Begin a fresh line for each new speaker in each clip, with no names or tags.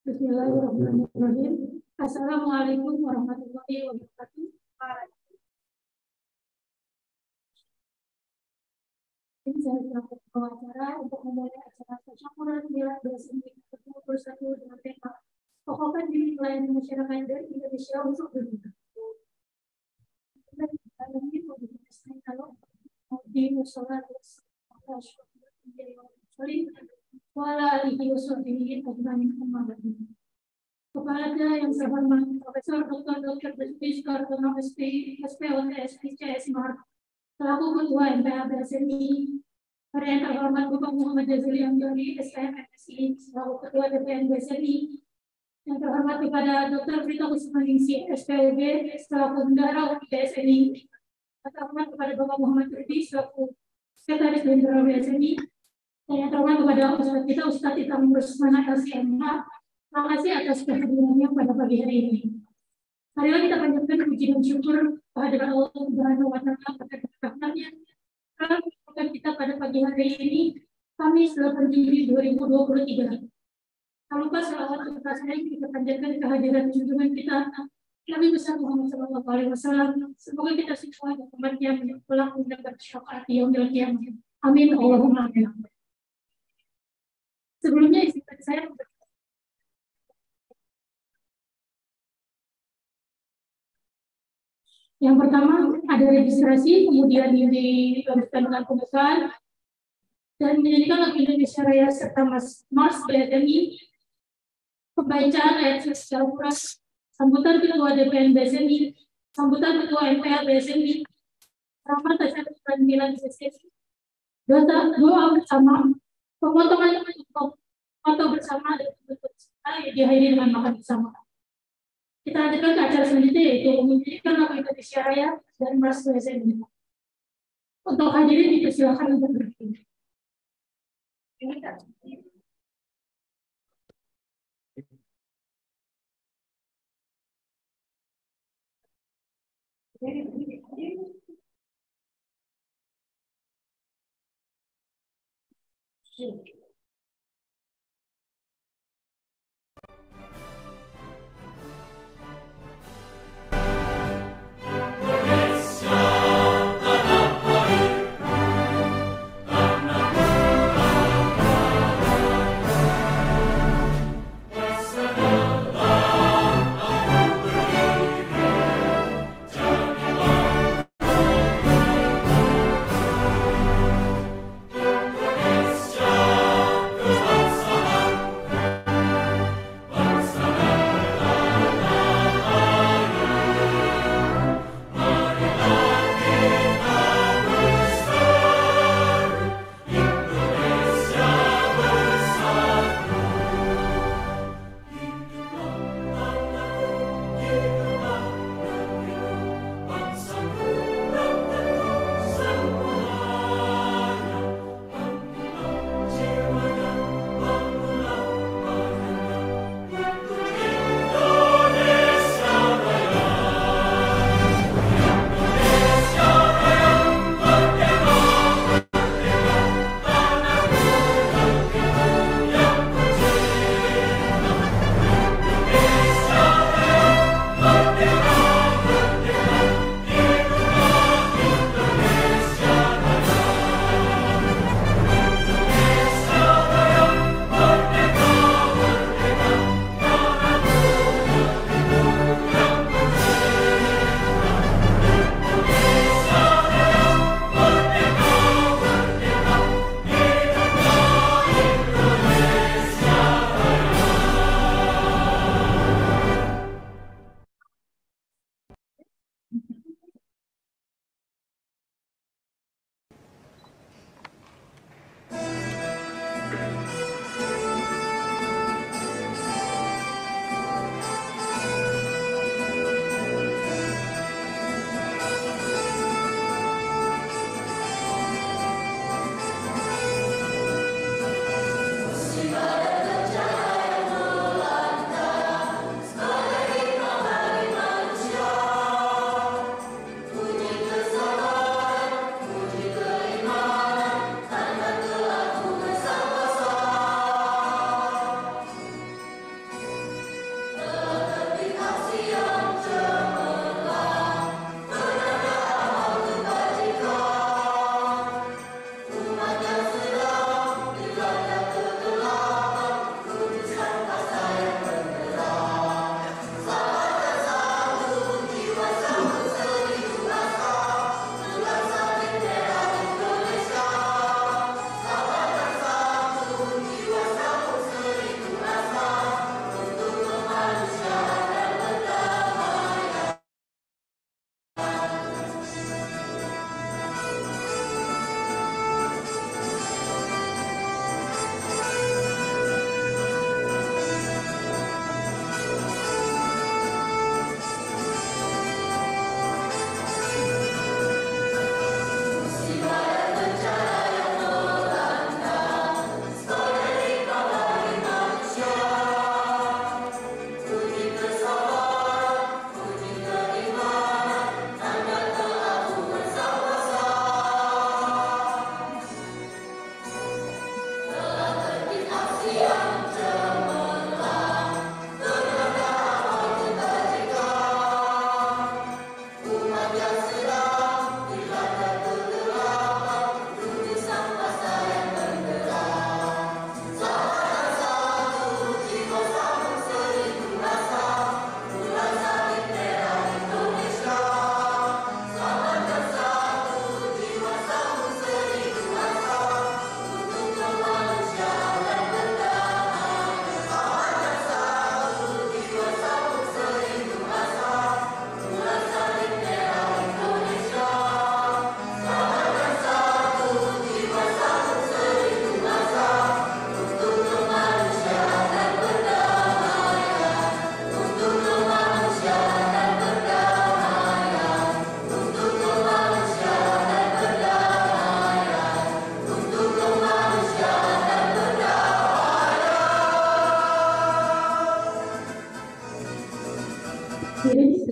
Bismillahirrahmanirrahim. Assalamualaikum warahmatullahi wabarakatuh. Ini saya selaku pengacara untuk memulai acara tasyakuran Milad BSMI ke-21 dengan tema Kokohkan Diri Pelayanan Masyarakat dari Indonesia untuk Dunia. Kepada yang saya hormati Profesor Dr. Despis Kartono SPOT SPCS Mar, selaku Ketua MPH BSMI, pada yang terhormat Bapak Muhammad Jazili Amjari SPM MSI, selaku Ketua DPN BSMI, yang terhormat kepada Dr. Prito Kusmaningsi SPOB, selaku Bendahara BSMI, yang terhormat kepada Bapak Muhammad Rudi, selaku Sekretaris Jenderal BSMI, dan yang terhormat kepada Ustadz kita Ustadz Itam Rusmana LCMH. Terima kasih atas kehadirannya pada pagi hari ini. Marilah kita panjatkan puji dan syukur kehadiran Allah Subhanahu wa Ta'ala atas rahmat-Nya telah mempertemukan kita pada pagi hari ini, Kamis 8 Juli 2023. Tak lupa selawat serta salam kita panjatkan kehadiran junjungan kita Nabi besar Muhammad SAW. Semoga kita semua umatnya kelak mendapat syafaat di yaumil qiyamah. Amin Allahumma amin. Sebelumnya izinkan saya yang pertama ada registrasi, kemudian dilanjutkan dengan pembukaan dan menyanyikan lagu Indonesia Raya serta Mars BSMI, pembacaan ayat secara kuras, sambutan Ketua DPN BSMI, sambutan Ketua MPH BSMI, rapat tasyakuran Milad BSMI, doa bersama, pemotongan foto bersama dan dihadiri dengan makan bersama. Kita lanjutkan ke acara selanjutnya yaitu menyanyikan lagu Indonesia Raya dan Mars BSMI. Untuk hadirin dipersilakan untuk berdiri.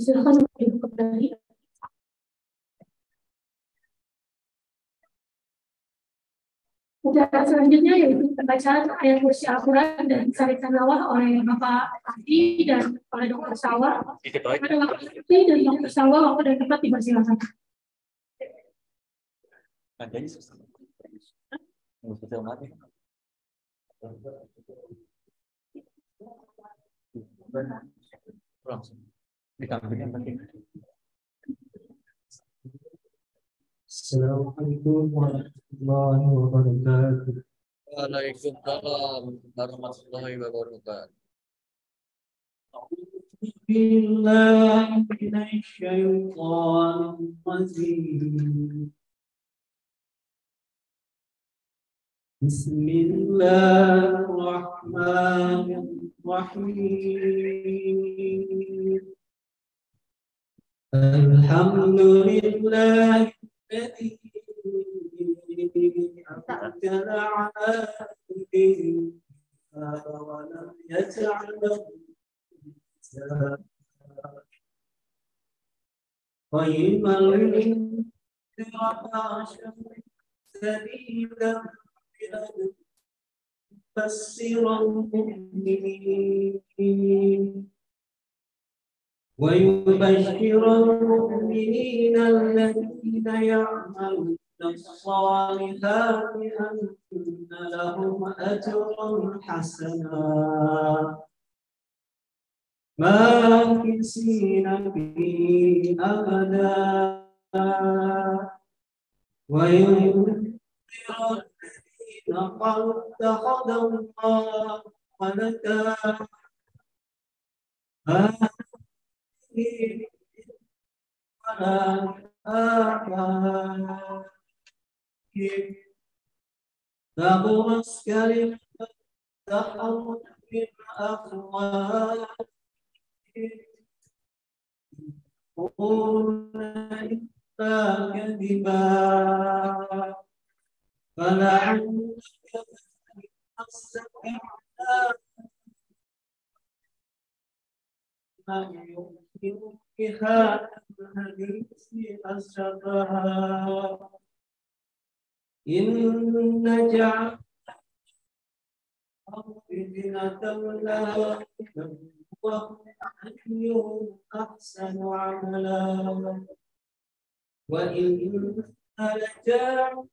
Silakan kembali. Acara selanjutnya yaitu pembacaan ayat kursi Al-Quran dan Sari Tanawah oleh Bapak Adi dan oleh Dr. Sawa. Ada Bapak Adi dan Dr. Sawa, waktu dan tempat dipersilakan.
Assalamualaikum warahmatullahi wabarakatuh.
Waalaikumsalam warahmatullahi wabarakatuh.
Billahi minasyaitonir rajim. Bismillahirrahmanirrahim. Alhamdulillah الذي أنزل على عبده ولم يجعل له قيما لينذر بأسا شديدا ويبشر المؤمنين الذين يعملون الصالحات أن لهم أجرا حسنا ماكثين فيه أبدا وينذر الذين قالوا اتخذ الله ولدا تبرز كلمة تخرج من أفواههم يقولون إلا كذبا فلعلك يؤمن بهذا الحديث أسفها إن جعل فتنة الله وهم أحسن عملا وإن لجاعل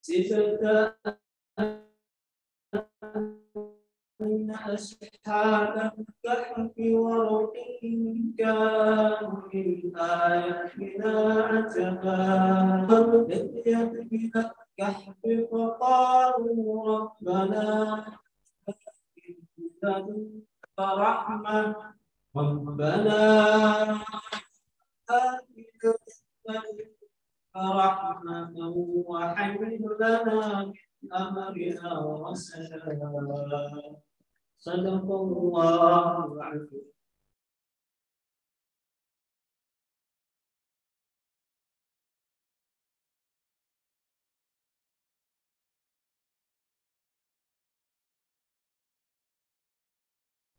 صفة أن أصحاب الكهف والرقيم كانوا من آياتنا عجبا إذ من الكهف فقالوا ربنا لدنك رحمة ربنا آتنا رحمة وهيئ لنا من أمرنا رشدا صدق الله العظيم.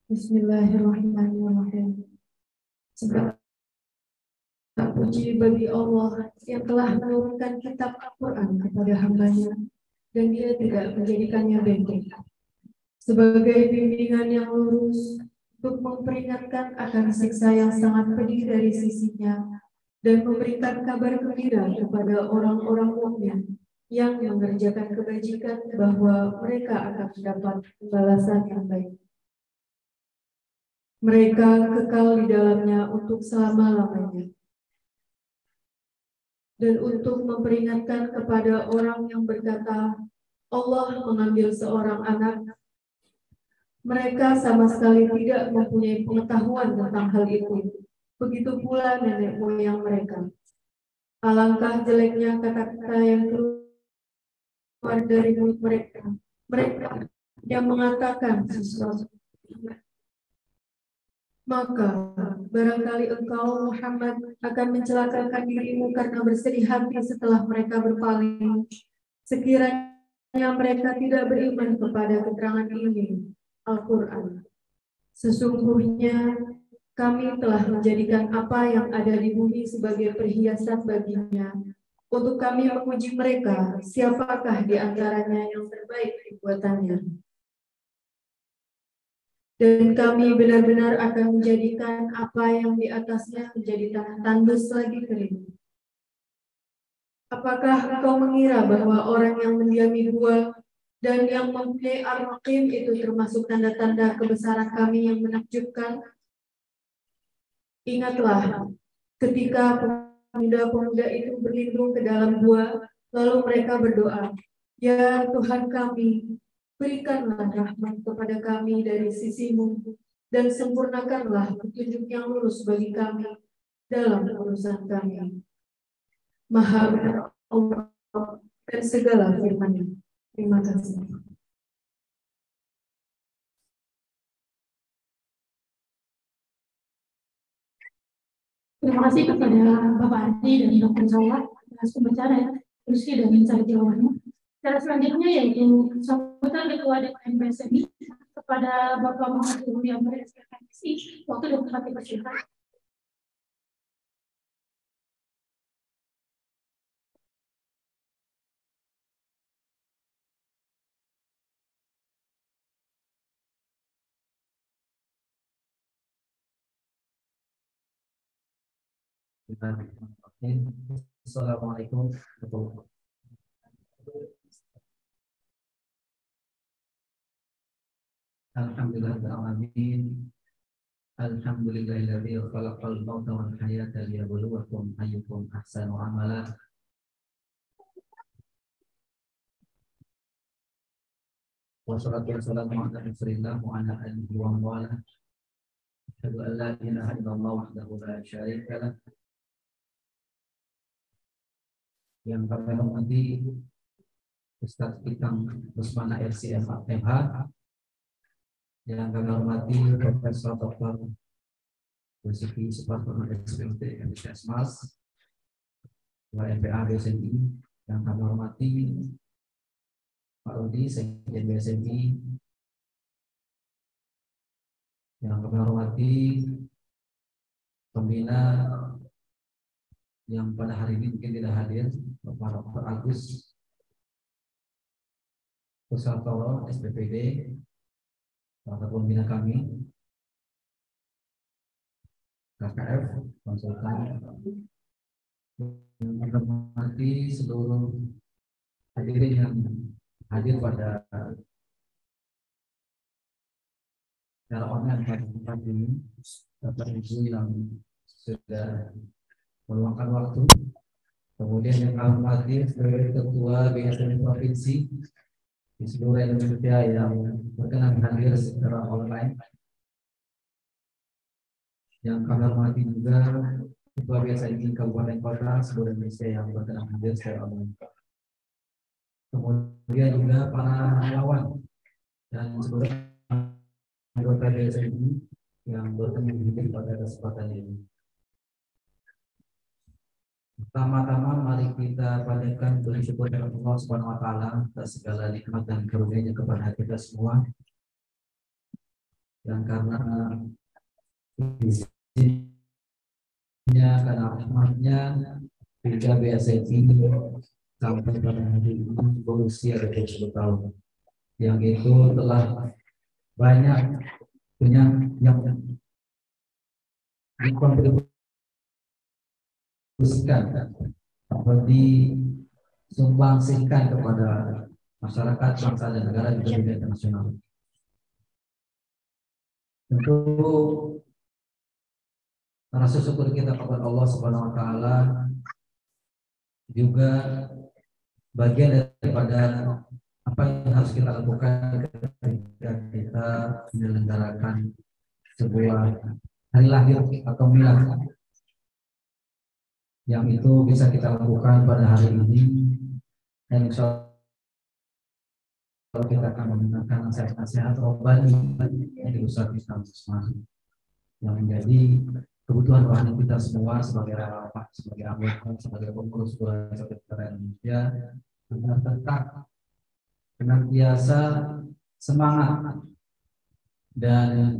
Bismillahirrahmanirrahim. Segala puji bagi Allah yang telah menurunkan kitab Al-Quran kepada hambanya dan Dia tidak menjadikannya benteng sebagai bimbingan yang lurus untuk memperingatkan akan siksa yang sangat pedih dari sisinya dan memberikan kabar gembira kepada orang-orang mukmin yang mengerjakan kebajikan bahwa mereka akan mendapat balasan yang baik. Mereka kekal di dalamnya untuk selama-lamanya. Dan untuk memperingatkan kepada orang yang berkata, Allah mengambil seorang anak, mereka sama sekali tidak mempunyai pengetahuan tentang hal itu. Begitu pula nenek moyang mereka. Alangkah jeleknya kata-kata yang keluar dari mulut mereka. Mereka yang mengatakan sesuatu. Maka barangkali engkau Muhammad akan mencelakakan dirimu karena bersedih hati setelah mereka berpaling sekiranya mereka tidak beriman kepada keterangan ini, Al-Quran. Sesungguhnya kami telah menjadikan apa yang ada di bumi sebagai perhiasan baginya, untuk kami menguji mereka, siapakah di antaranya yang terbaik perbuatannya. Dan kami benar-benar akan menjadikan apa yang di atasnya menjadi tanah tandus lagi kering. Apakah engkau mengira bahwa orang yang mendiami gua dan yang mempunyai ar-raqim itu termasuk tanda-tanda kebesaran kami yang menakjubkan? Ingatlah, ketika pemuda-pemuda itu berlindung ke dalam gua, lalu mereka berdoa, "Ya Tuhan kami, berikanlah rahmat kepada kami dari sisi-Mu, dan sempurnakanlah petunjuk yang lurus bagi kami dalam urusan kami." Maha benar Allah dan segala firman-Nya. Terima kasih.
Terima kasih kepada Bapak Andi dan Dr. Zawad atas pembacaan diskusi dan cara jawabannya. Cara selanjutnya yaitu sambutan Ketua DPM PSMI kepada Bapak Muhammad William SPKMSI. Waktu 24 dipersilakan.
Assalamualaikum warahmatullahi wabarakatuh. Alhamdulillahirrahmanirrahim. Alhamdulillahilladzi khalaqal mauta wal hayata liyabluwakum ayyukum ahsanu amala. Wassalatu wassalamu ala rasulillah wa ala alihi wa man wala. Asyhadu an la ilaha illallah wahdahu la syarika lah. Yang kami hormati Ustaz Ikang Rusmana RCM MH, yang kami hormati Profesor Dr. Basuki Supartono SPT MTS Mas, MPA BSMI, yang kami hormati Pak Rudi Sekjen BSMI, yang kami hormati pembina yang pada hari ini mungkin tidak hadir, Bapak Dr. Agus Kusartoro SPPD, salah satu pembina kami, KKF konsultan, yang menghormati seluruh hadirin yang hadir pada secara online pada tempat ini, Bapak Ibu yang sudah meluangkan waktu. Kemudian yang kami hormati sebagai Ketua BSMI Provinsi di seluruh Indonesia yang berkenan hadir secara online. Yang kami hormati juga Ketua BSMI Kabupaten Kota seluruh Indonesia yang berkenan hadir secara online. Kemudian juga para relawan dan seluruh anggota BSMI yang berkenan hadir pada kesempatan ini. Pertama-tama mari kita panjatkan bersyukur kepada Allah Subhanahu wa taala atas segala nikmat dan karunia-Nya kepada kita semua. Yang karena izinnya, karena rahmatnya, hingga BSMI sampai pada hari ini berusia 20 tahun. Yang itu telah banyak yang dikontribusikan atau disumbangsikan kepada masyarakat, bangsa dan negara di dunia internasional. Tentu rasa syukur kita kepada Allah Subhanahu wa taala juga bagian daripada apa yang harus kita lakukan ketika kita menyelenggarakan sebuah hari lahir atau milad, yang itu bisa kita lakukan pada hari ini, dan insya Allah kita akan menggunakan nasihat-nasihat robbani dari Ustaz Islam yang menjadi kebutuhan rohani kita semua sebagai relawan, sebagai anggota, sebagai pengurus Sekolah Indonesia, agar tetap senantiasa semangat dan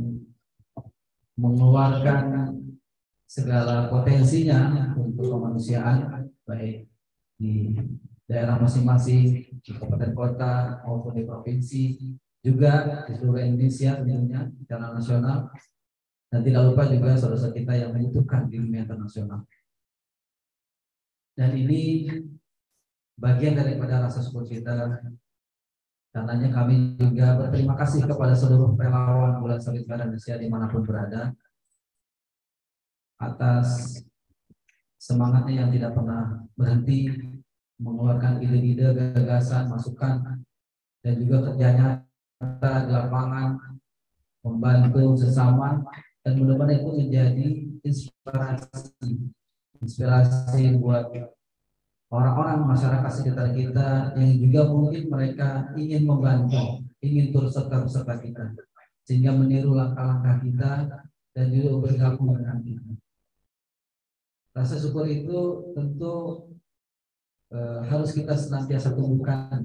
mengeluarkan segala potensinya untuk kemanusiaan, baik di daerah masing-masing, di kabupaten kota maupun di provinsi, juga di seluruh Indonesia tentunya secara nasional, dan tidak lupa juga saudara kita yang membutuhkan di dunia internasional. Dan ini bagian daripada rasa syukur kita. Karenanya kami juga berterima kasih kepada seluruh relawan Bulan Sabit Merah Indonesia dimanapun berada atas semangatnya yang tidak pernah berhenti mengeluarkan ide-ide, gagasan, masukan, dan juga kerjanya di lapangan membantu sesama, dan mudah-mudahan itu menjadi inspirasi buat orang-orang masyarakat sekitar kita yang juga mungkin mereka ingin membantu, ingin turut serta beserta kita, sehingga meniru langkah-langkah kita dan juga bergabung dengan kita. Rasa syukur itu tentu harus kita senantiasa tumbuhkan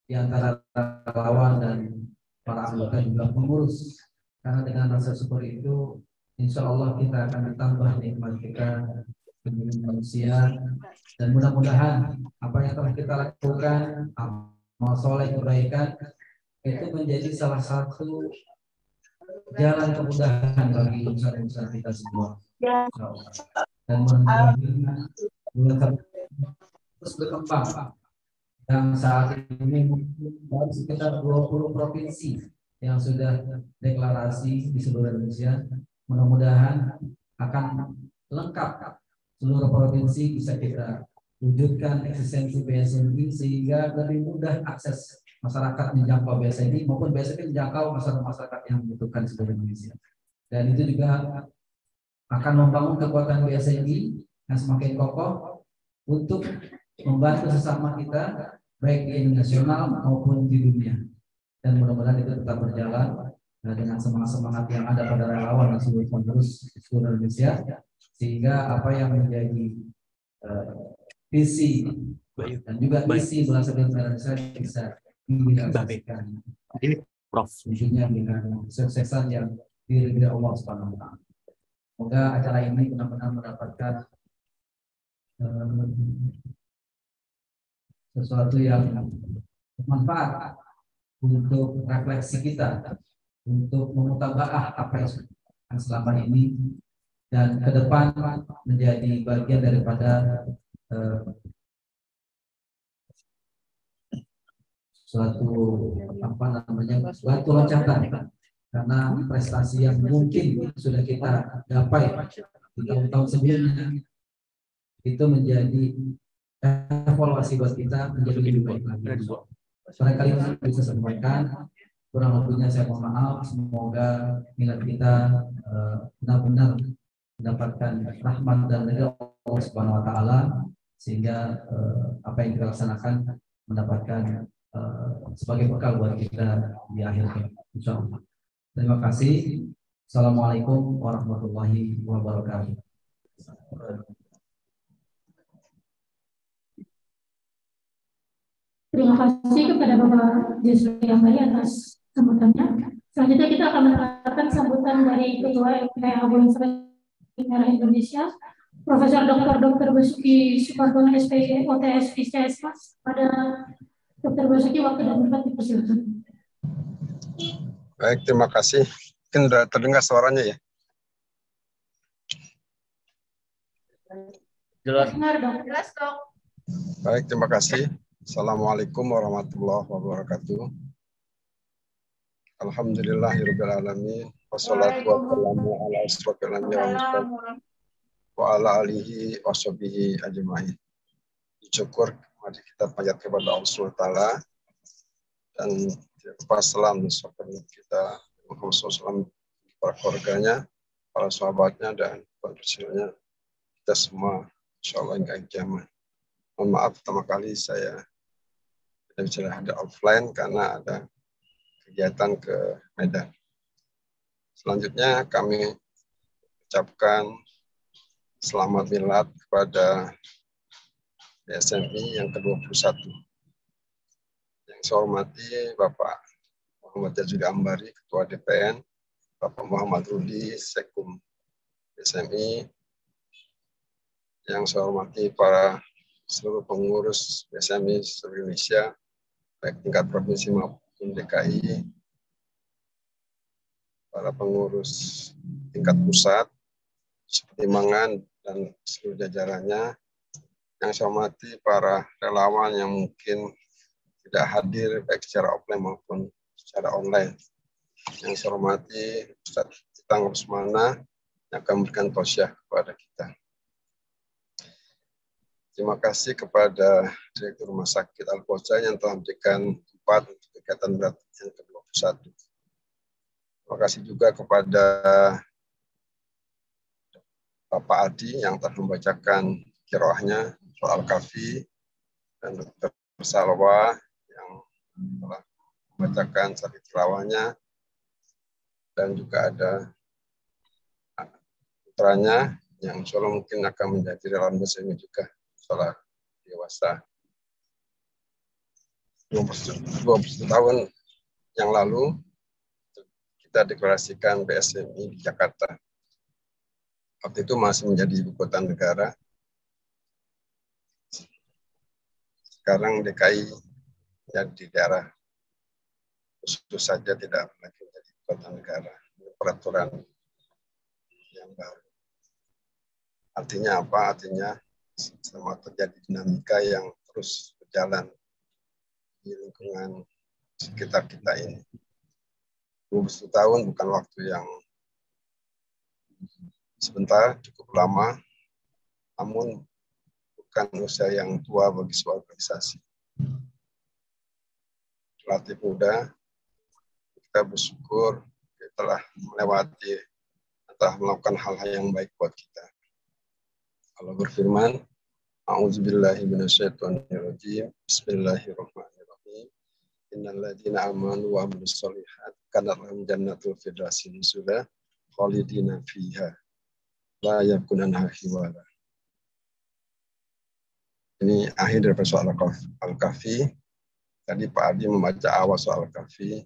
di antara relawan dan para anggota juga pengurus, karena dengan rasa syukur itu insya Allah kita akan ditambah nikmat kita menjadi manusia, dan mudah-mudahan apa yang telah kita lakukan, amal soleh kebaikan, itu menjadi salah satu jalan kemudahan bagi usaha-usaha kita semua. Dan mudah-mudahan terus berkembang. Yang saat ini baru sekitar 20 provinsi yang sudah deklarasi di seluruh Indonesia. Mudah-mudahan akan lengkap seluruh provinsi bisa kita wujudkan eksistensi BSNI sehingga lebih mudah akses masyarakat menjangkau BSNI maupun BSNI menjangkau masyarakat yang membutuhkan seluruh Indonesia. Dan itu juga akan membangun kekuatan BSNI yang semakin kokoh untuk membantu sesama kita baik di nasional maupun di dunia. Dan mudah-mudahan itu tetap berjalan dengan semangat-semangat yang ada pada relawan dan seluruh pengurus seluruh Indonesia, sehingga apa yang menjadi visi dan juga misi Bulan Sabit Merah Indonesia bisa direalisasikan. Tentunya dengan kesuksesan yang diridhoi Allah Subhanahu wa taala. Semoga acara ini benar-benar mendapatkan sesuatu yang bermanfaat untuk refleksi kita, untuk memutabaah apa yang selama ini dan ke depan menjadi bagian daripada suatu suatu loncatan, karena prestasi yang mungkin sudah kita gapai di tahun-tahun sebelumnya itu menjadi evaluasi buat kita menjadi lebih baik lagi. Barangkali bisa sampaikan, kurang lebihnya saya mohon maaf. Semoga minat kita benar-benar mendapatkan rahmat dan ridha Allah Subhanahu wa taala, sehingga apa yang kita laksanakan mendapatkan sebagai bekal buat kita di akhir hayat, insyaallah. Terima kasih. Assalamualaikum warahmatullahi wabarakatuh.
Terima kasih kepada Bapak Yusri Yambari atas sambutannya. Selanjutnya kita akan mendengarkan sambutan dari Ketua FPA Bulan Sabit Merah Indonesia, Profesor Dr. Basuki Supardono SPI OTS ICS. Pada Dr. Basuki, waktu dan tempat dipersilakan.
Baik, terima kasih. Mungkin sudah terdengar suaranya ya?
Jelas.
Dengar dong. Jelas dong.
Baik, terima kasih. Assalamualaikum warahmatullahi wabarakatuh. Alhamdulillahirabbil alamin. Wassalatu wassalamu ala asyrofil anbiya'i wa ala alihi washabihi ajmain. Syukur mari kita panjat kepada Allah Subhanahu wa taala, dan pas salam sahabat kita Muhammad SAW, para keluarganya, para sahabatnya dan pemirsa kita semua, insyaallah hingga kiamat. Mohon maaf pertama kali saya tidak bisa ada offline karena ada kegiatan ke Medan. Selanjutnya kami ucapkan selamat milad kepada BSNI yang ke-21. Saya hormati Bapak Muhammad Jazuli Ambari, Ketua DPN, Bapak Muhammad Rudi, Sekum BSMI, yang saya hormati para seluruh pengurus BSMI seluruh Indonesia, baik tingkat provinsi maupun DKI, para pengurus tingkat pusat, Pertimbangan dan seluruh jajarannya, yang saya hormati para relawan yang mungkin tidak hadir baik secara offline maupun secara online. Yang saya hormati Ustaz Itang Rusmana yang akan memberikan tausiah kepada kita. Terima kasih kepada Direktur Rumah Sakit Al-Poca yang telah memberikan tempat untuk kegiatan berat yang ke-21. Terima kasih juga kepada Bapak Adi yang telah membacakan qiraahnya soal Al-Kafi, dan Dr. Salwa yang telah membacakan sari tilawahnya, dan juga ada putranya yang insya Allah mungkin akan menjadi relawan BSMI juga setelah dewasa. 20 tahun yang lalu kita deklarasikan BSMI di Jakarta. Waktu itu masih menjadi ibu kota negara. Sekarang DKI jadi di daerah khusus saja, tidak lagi menjadi ibu kota negara. Peraturan yang baru. Artinya apa? Artinya semua terjadi dinamika yang terus berjalan di lingkungan sekitar kita ini. 20 tahun bukan waktu yang sebentar, cukup lama, namun bukan usia yang tua bagi sebuah organisasi. Relatif muda, kita bersyukur kita telah melewati, telah melakukan hal-hal yang baik buat kita. Allah berfirman, A'udzubillahi minasyaitonirrajim, Bismillahirrahmanirrahim. Innal ladzina amanu wa 'amilus sholihat kanat lahum jannatul firdausi nuzula khalidina fiha la yakunanha hiwala. Ini akhir dari soal Al-Kahfi. Tadi Pak Adi membaca awal soal Al-Kahfi.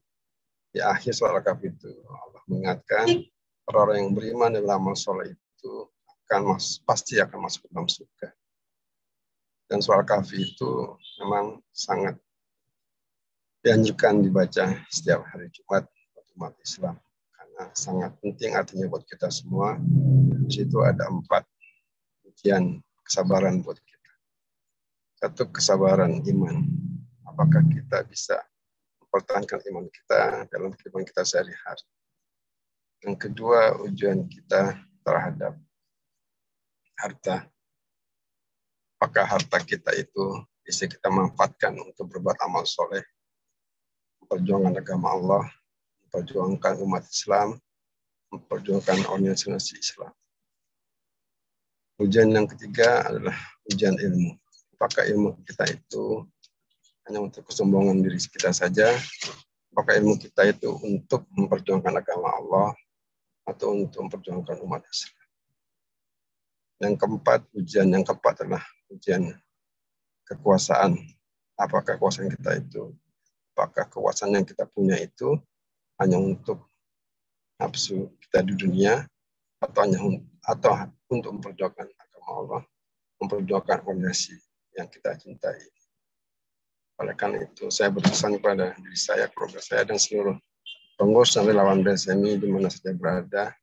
Di akhir soal Al-Kahfi itu Allah mengingatkan orang yang beriman dan beramal soleh itu pasti akan masuk ke dalam surga. Dan soal Al-Kahfi itu memang sangat dianjurkan dibaca setiap hari Jumat untuk umat Islam. Karena sangat penting artinya buat kita semua. Di situ ada 4 ujian kesabaran buat kita. 1, kesabaran iman. Apakah kita bisa mempertahankan iman kita dalam kehidupan kita sehari-hari. Yang kedua, ujian kita terhadap harta. Apakah harta kita itu bisa kita manfaatkan untuk berbuat amal soleh, memperjuangkan agama Allah, memperjuangkan umat Islam, memperjuangkan organisasi Islam. Ujian yang ketiga adalah ujian ilmu. Apakah ilmu kita itu hanya untuk kesombongan diri kita saja? Apakah ilmu kita itu untuk memperjuangkan agama Allah atau untuk memperjuangkan umat Islam? Yang keempat, ujian yang keempat adalah ujian kekuasaan. Apakah kekuasaan kita itu, apakah kekuasaan yang kita punya itu hanya untuk nafsu kita di dunia atau untuk memperjuangkan agama Allah, memperjuangkan organisasi yang kita cintai. Oleh karena itu, saya berpesan kepada diri saya, keluarga saya, dan seluruh pengurus dan relawan BSMI di mana saja berada,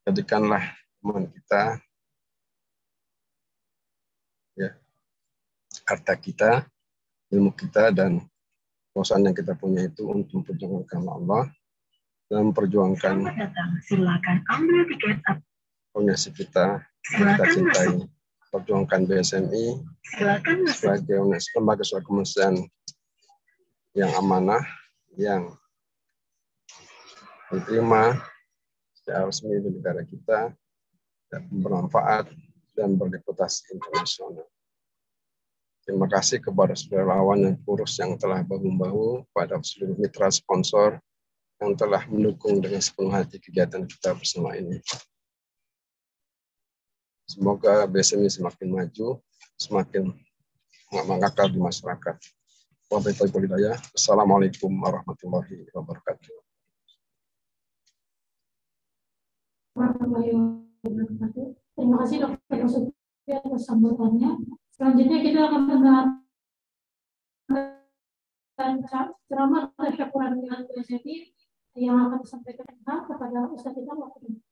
jadikanlah teman kita, ya, harta kita, ilmu kita, dan kekuasaan yang kita punya itu untuk memperjuangkan agama Allah dan memperjuangkan
silakan ambil tiket
organisasi kita yang kita cintai. Perjuangkan BSMI sebagai lembaga suatu kemanusiaan yang amanah, yang diterima secara resmi di negara kita, dan bermanfaat dan berreputasi internasional. Terima kasih kepada seluruh relawan yang kurus yang telah bahu-membahu, pada seluruh mitra sponsor yang telah mendukung dengan sepenuh hati kegiatan kita bersama ini. Semoga BSMI semakin maju, semakin mengakar di masyarakat. Assalamualaikum warahmatullahi wabarakatuh.
Terima kasih Dr. Nasution atas sambutannya. Selanjutnya kita akan mendengarkan ceramah tasyakuran dengan BSMI yang akan disampaikan kepada Ustaz kita waktu ini.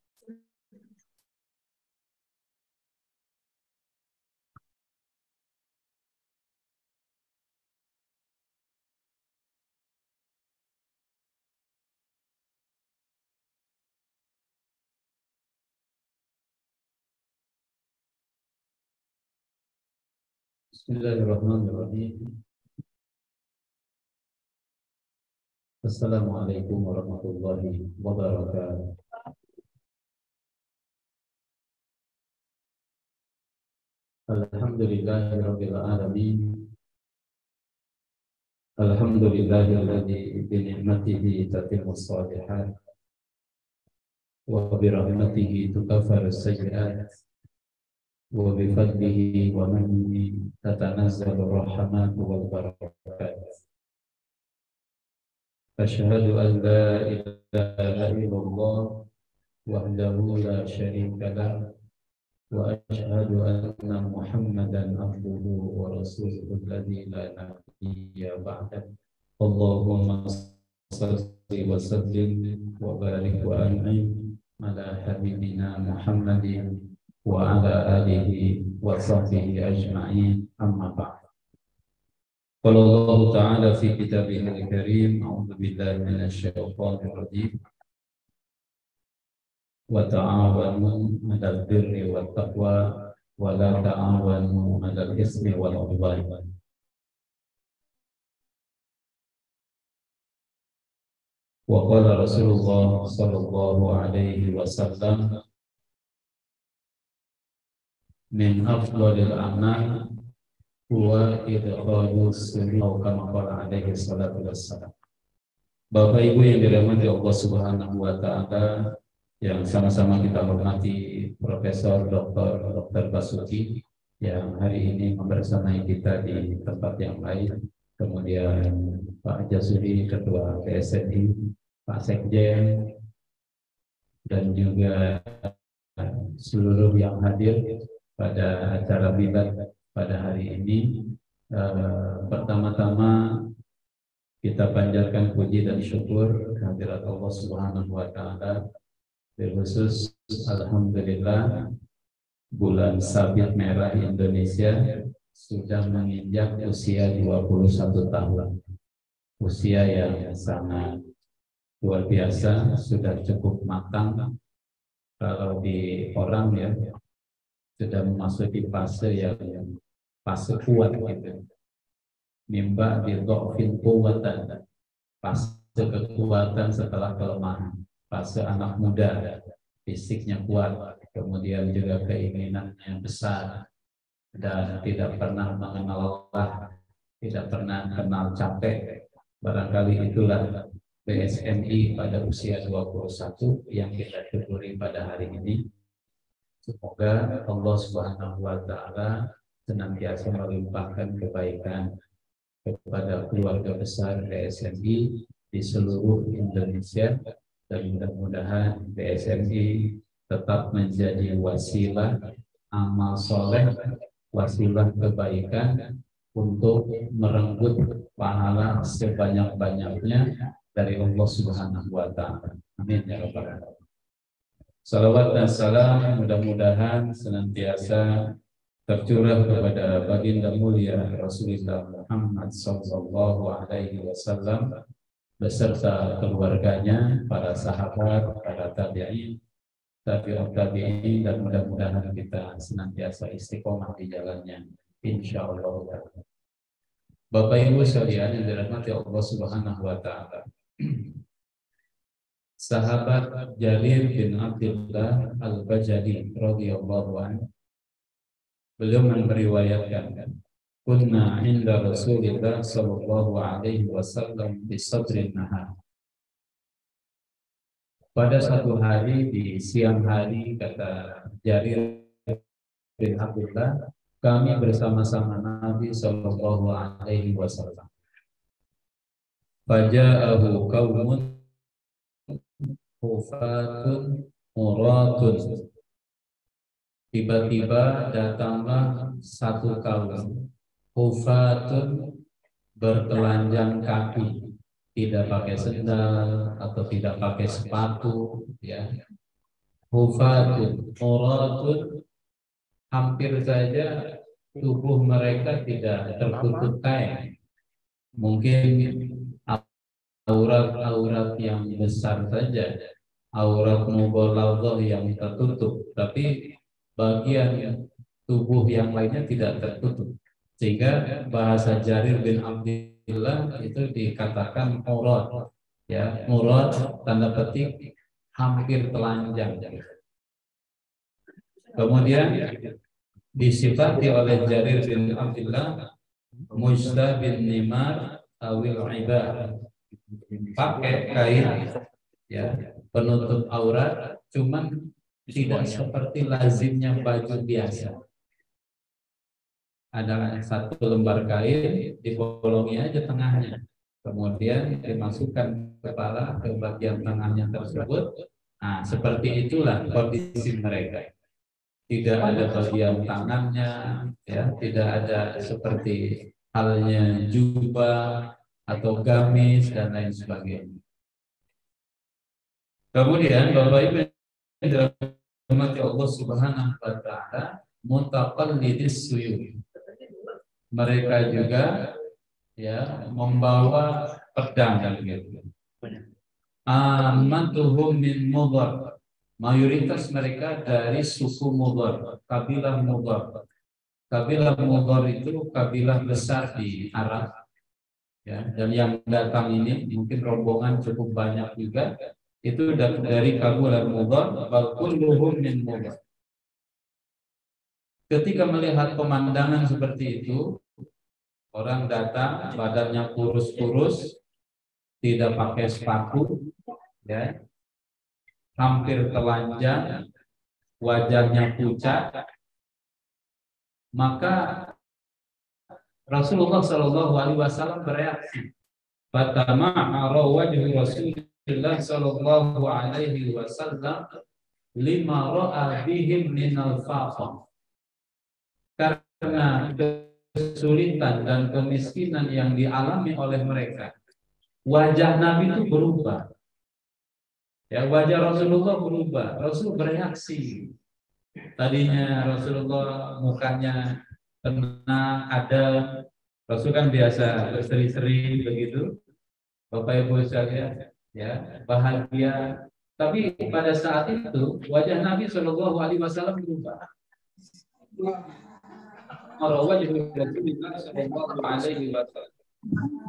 Bismillahirrahmanirrahim. Assalamualaikum warahmatullahi wabarakatuh. Alhamdulillahirabbil alamin. Alhamdulillahilladzi bi ni'matihi tatimmus shalihat wa bi rahmatihi tukaffarus sayyi'at wa bi fadlihi wa mannihi tatanazzalu rahmatu wal barakat. Asyhadu an la ilaha illallah wahdahu la syarika lah wa asyhadu anna Muhammadan abduhu wa rasuluhu alladzi la nabiyya ba'dahu. Allahumma shalli wa sallim wa barik wa an'im ala habibina Muhammadin wa ala alihi wa sahbihi ajma'in, amma ba'd. Qala Allah Ta'ala fi kitabihil karim, a'udzu billahi minasy syaithanir rajim. Wa ta'awanu 'alal birri wat taqwa wa la ta'awanu 'alal ismi wal 'udwan. Wa qala Rasulullah sallallahu alaihi wasallam, min afdhalil a'mal huwa idkhalus sururi, kama qala alaihi salatu wassalam. Bapak Ibu yang dirahmati Allah Subhanahu wa taala, yang sama-sama kita hormati Profesor Dr. Basuki yang hari ini membersamai kita di tempat yang lain, kemudian Pak Jasuri Ketua PSNI, Pak Sekjen, dan juga seluruh yang hadir pada acara milad pada hari ini. Pertama-tama kita panjatkan puji dan syukur kehadirat Allah Subhanahu wa taala. Khusus alhamdulillah bulan sabit merah Indonesia sudah menginjak usia 21 tahun. Usia yang sangat luar biasa, sudah cukup matang kalau di orang ya, sudah memasuki fase yang fase kuat gitu. Mimba di dhafil quwwatan, fase kekuatan setelah kelemahan, fase anak muda, fisiknya kuat, kemudian juga keinginannya besar dan tidak pernah mengenal lelah, tidak pernah kenal capek. Barangkali itulah BSMI pada usia 21 yang kita syukuri pada hari ini. Semoga Allah Subhanahu wa taala senantiasa melimpahkan kebaikan kepada keluarga besar BSMI di seluruh Indonesia, dan mudah-mudahan BSMI tetap menjadi wasilah amal soleh, wasilah kebaikan untuk merenggut pahala sebanyak-banyaknya dari Allah Subhanahu wa taala. Amin ya rabbal alamin. Salawat dan salam mudah-mudahan senantiasa tercurah kepada baginda mulia Rasulullah Muhammad sallallahu alaihi wasallam beserta keluarganya, para sahabat, para tabi'in, tabi'in, dan mudah-mudahan kita senantiasa istiqomah di jalannya, insyaallah. Bapak Ibu sekalian yang dirahmati Allah Subhanahu wa taala. Sahabat Jarir bin Abdullah Al-Bajali radhiyallahu anhu, beliau meriwayatkan, kunna inda Rasulillah sallallahu alaihi wasallam di sadrin nahar. Pada satu hari di siang hari, kata Jarir bin Abdullah, kami bersama-sama Nabi sallallahu alaihi wasallam. Faja'ahu qaumun hufatun muratun. Tiba-tiba datanglah satu kaum hufatun, bertelanjang kaki, tidak pakai sendal atau tidak pakai sepatu, ya. Hufatun muratun, hampir saja tubuh mereka tidak tertutup kain. Mungkin aurat-aurat yang besar saja, aurat mughalladhah yang tertutup, tapi bagian tubuh yang lainnya tidak tertutup. Sehingga bahasa Jarir bin Abdillah itu dikatakan aurat, ya, aurat tanda petik hampir telanjang. Kemudian disifati oleh Jarir bin Abdillah Mujta bin Nimar awil ibad, pakai kain, ya, penutup aurat, cuman tidak seperti lazimnya baju biasa. Ada satu lembar kain, dibolongi aja tengahnya, kemudian dimasukkan kepala ke bagian tengahnya tersebut. Nah, seperti itulah kondisi mereka. Tidak ada bagian tangannya, ya, tidak ada seperti halnya jubah atau gamis dan lain sebagainya. Kemudian Bapak Ibu yang dirahmati Allah Subhanahu wa taala, mutaqallidis suyud. Mereka juga, ya, membawa pedang gitu. Amantuhum min Mudhar. Mayoritas mereka dari suku Mudhar, kabilah Mudhar. Kabilah Mudhar itu kabilah besar di Arab, ya, dan yang datang ini mungkin rombongan cukup banyak juga. Itu dari kabilah Mudhar, bal kulluhum min Mudhar. Ketika melihat pemandangan seperti itu, orang datang badannya kurus-kurus, tidak pakai sepatu, ya, hampir telanjang, wajahnya pucat, maka Rasulullah Shallallahu Alaihi Wasallam bereaksi. Fatama'a wajhu Rasulullah Shallallahu Alaihi Wasallam lima ra'a bihim minal faqr. Karena kesulitan dan kemiskinan yang dialami oleh mereka, wajah Nabi itu berubah. Ya, wajah Rasulullah berubah. Rasul bereaksi. Tadinya Rasulullah mukanya tenang, ada. Rasul kan biasa berseri-seri begitu, Bapak Ibu sekalian, ya, bahagia. Tapi pada saat itu wajah Nabi Shallallahu Alaihi Wasallam berubah.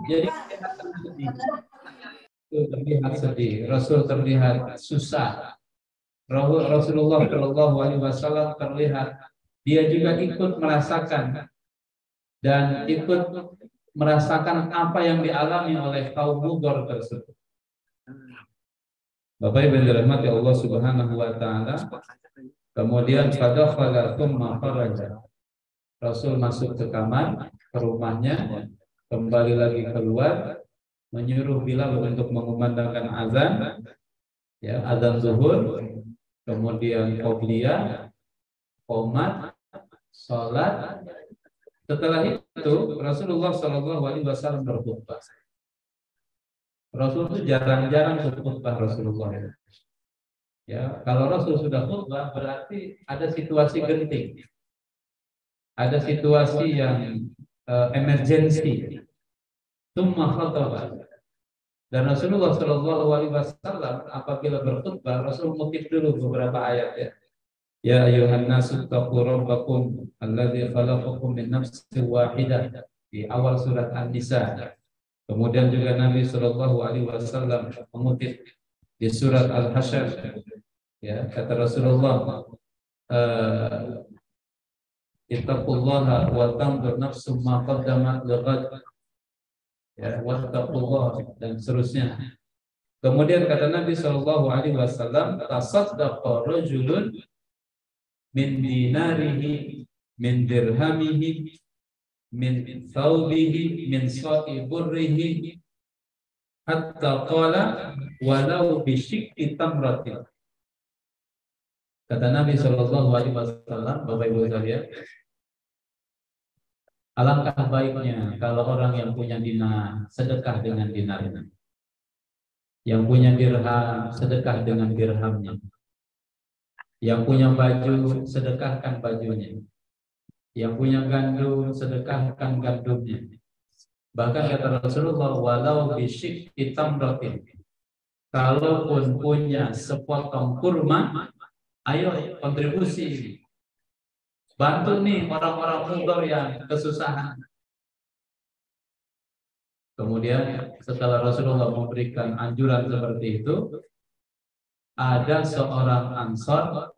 Jadi terlihat sedih, Rasul terlihat susah. Rasulullah Shallallahu Alaihi Wasallam terlihat dia juga ikut merasakan dan ikut merasakan apa yang dialami oleh kaum Mudhar tersebut. Bapak Ibu yang dirahmati Allah Subhanahu wa taala, kemudian fadakhala tsumma kharaja. Rasul masuk ke kamar, ke rumahnya, kembali lagi keluar, menyuruh Bilal untuk mengumandangkan azan, ya, azan zuhur, kemudian qobliyah, qomat, salat. Setelah itu Rasulullah Shallallahu Alaihi Wasallam berkhutbah. Rasul itu jarang-jarang berkhutbah Rasulullah. Ya, kalau Rasul sudah khutbah berarti ada situasi genting, ada situasi yang emergensi. Tsumma khataba. Dan Rasulullah Shallallahu Alaihi Wasallam apabila berkhutbah, Rasul mengutip dulu beberapa ayat, ya. Ya ayuhan nasu taqu rabbakum alladzi khalaqakum min nafsin wahidah, di awal surat An-Nisa. Kemudian juga Nabi Shallallahu Alaihi Wasallam mengutip di surat Al-Hasyr, ya, kata Rasulullah, ittaqullaha wa tanzur nafsum ma qaddamat lighad, ya, wattaqullah, dan seterusnya. Kemudian kata Nabi Shallallahu Alaihi Wasallam, tasaddaqa rajulun min dinarihi, min dirhamihi, min thawbihi, min sa'i burrihi,
hatta qala walau bisyikki tamratin. Kata Nabi Shallallahu Alaihi Wasallam, Bapak Ibu sekalian, alangkah baiknya kalau orang yang punya dinar sedekah dengan dinarnya, yang punya dirham sedekah dengan dirhamnya, yang punya baju sedekahkan bajunya, yang punya gandum sedekahkan gandumnya. Bahkan kata Rasulullah, walau bisyikki tamratin, kalaupun punya sepotong kurma, ayo kontribusi, bantu nih orang-orang mudor yang kesusahan. Kemudian setelah Rasulullah memberikan anjuran seperti itu, ada seorang Ansor,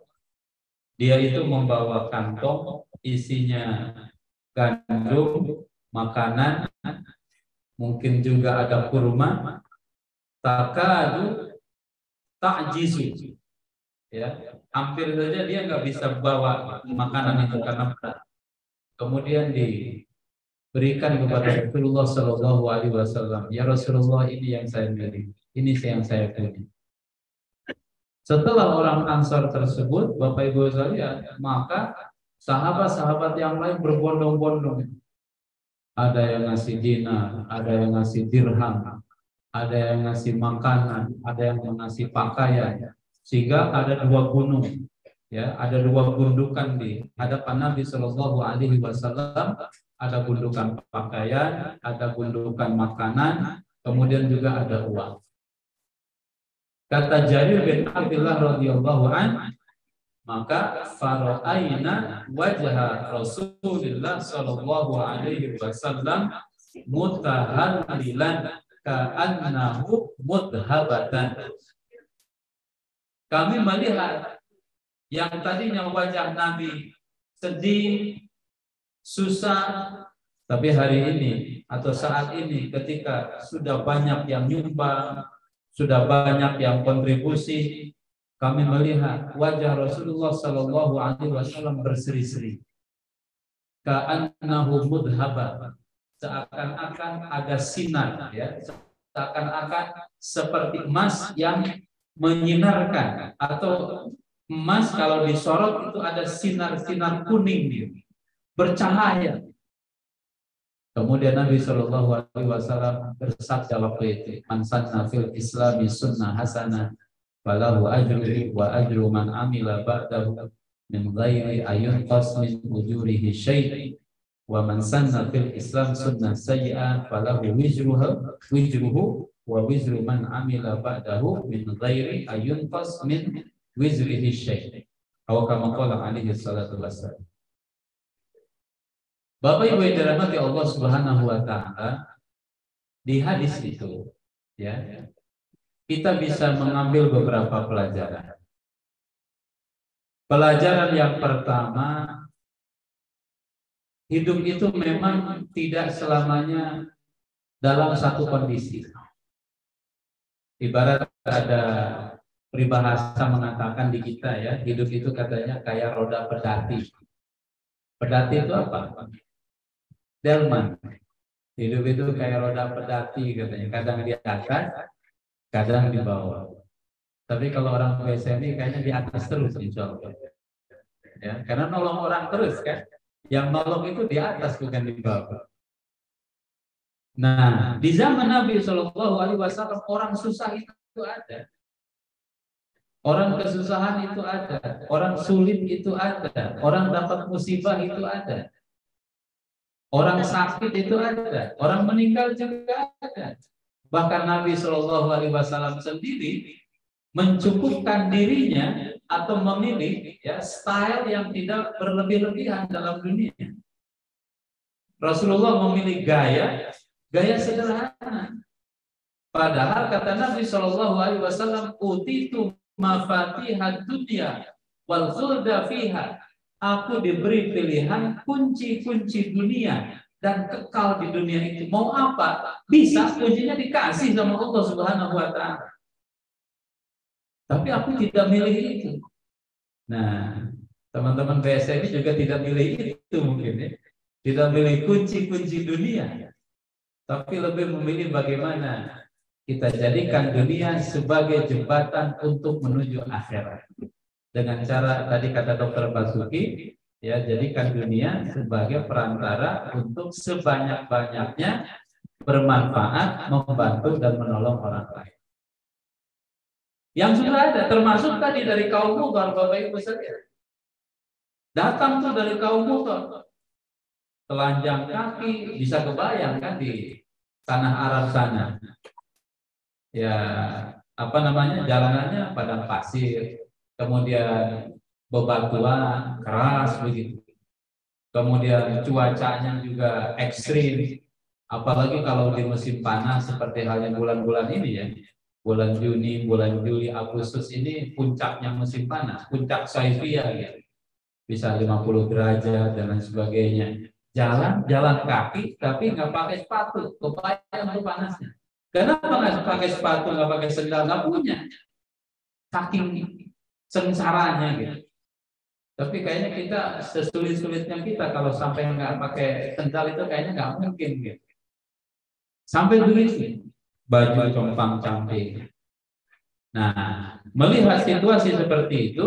dia itu membawa kantong isinya gandum, makanan, mungkin juga ada kurma, takadu ta'jizu, ya, hampir saja dia nggak bisa bawa makanan itu karena berat. Kemudian diberikan kepada Rasulullah Shallallahu Alaihi Wasallam, ya Rasulullah, ini yang saya miliki, ini yang saya punya. Setelah orang Ansar tersebut, Bapak Ibu sekalian, maka sahabat-sahabat yang lain berbondong-bondong. Ada yang ngasih dinar, ada yang ngasih dirham, ada yang ngasih makanan, ada yang ngasih pakaian, sehingga ada dua gunung, ya, ada dua gundukan di hadapan Nabi Shallallahu Alaihi Wasallam. Ada gundukan pakaian, ada gundukan makanan, kemudian juga ada uang. Kata Jarir bin Abdullah radhiyallahu an, maka fara'aina wajha Rasulullah sallallahu alaihi wasallam mutahallilan ka'annahu mudhabatan. Kami melihat yang tadinya wajah Nabi sedih, susah, tapi hari ini atau saat ini ketika sudah banyak yang nyumbang, sudah banyak yang kontribusi, kami melihat wajah Rasulullah Sallallahu Alaihi Wasallam berseri-seri, ka'annahu mudhaba, seakan-akan ada sinar, ya, seakan-akan seperti emas yang menyinarkan, atau emas kalau disorot itu ada sinar-sinar kuning gitu, bercahaya. Kemudian Nabi Shallallahu Alaihi Wasallam bersabda waktu itu, "Man sanna fil Islami sunnah hasanah, falahu ajruhu wa ajru man amila ba'dahu min ghairi ayunqas min ujurihi syai', wa man sanna fil Islam sunnah sayyi'ah, falahu wizruhu wa wizru man amila ba'dahu min ghairi ayunqas min wizrihi syai'." Atau kama qala alaihi salatu wassalam. Bapak Ibu yang dirahmati Allah Subhanahu wa taala, di hadis itu, ya, kita bisa mengambil beberapa pelajaran. Pelajaran yang pertama, hidup itu memang tidak selamanya dalam satu kondisi. Ibarat ada peribahasa mengatakan di kita, ya, hidup itu katanya kayak roda pedati. Pedati itu apa? Delman. Hidup itu kayak roda pedati katanya, kadang di atas, kadang di bawah. Tapi kalau orang biasa ini kayaknya di atas terus, insya Allah. Ya, karena nolong orang terus kan, yang nolong itu di atas bukan di bawah. Nah, di zaman Nabi Shallallahu Alaihi Wasallam orang susah itu ada, orang kesusahan itu ada, orang sulit itu ada, orang dapat musibah itu ada. Orang sakit itu ada, orang meninggal juga ada. Bahkan Nabi Shallallahu Alaihi Wasallam sendiri mencukupkan dirinya atau memilih, ya, style yang tidak berlebih-lebihan dalam dunia. Rasulullah memilih gaya sederhana. Padahal kata Nabi Shallallahu Alaihi Wasallam, utitu mafatihad dunya wal khulda fiha. Aku diberi pilihan kunci-kunci dunia dan kekal di dunia itu. Mau apa? Bisa kuncinya dikasih sama Allah Subhanahu wa taala. Tapi aku tidak milih itu. Nah, teman-teman BSMI juga tidak milih itu mungkin, ya. Tidak milih kunci-kunci dunia. Tapi lebih memilih bagaimana kita jadikan dunia sebagai jembatan untuk menuju akhirat. Dengan cara tadi kata Dr. Basuki, ya, jadikan dunia sebagai perantara untuk sebanyak-banyaknya bermanfaat, membantu dan menolong orang lain. Yang sudah ada, termasuk tadi dari kaum Mudhar, Bapak Ibu sekalian. Datang tuh dari kaum Mudhar, telanjang kaki, bisa kebayang kan di tanah Arab sana. Ya, apa namanya, jalanannya padang pasir, kemudian bebatuan keras begitu. Kemudian cuacanya juga ekstrim, apalagi kalau di musim panas seperti halnya bulan-bulan ini ya. Bulan Juni, bulan Juli, Agustus ini puncaknya musim panas, puncak saifiyah gitu. Bisa 50 derajat dan lain sebagainya. Jalan kaki tapi nggak pakai sepatu, kebayang tuh panasnya. Kenapa nggak pakai sepatu, nggak pakai sendal, nggak punya, saking sengsaranya gitu. Tapi kayaknya kita sesulit-sulitnya kita kalau sampai nggak pakai sendal itu kayaknya nggak mungkin gitu. Sampai begitu, baju compang-camping. Nah, melihat situasi seperti itu,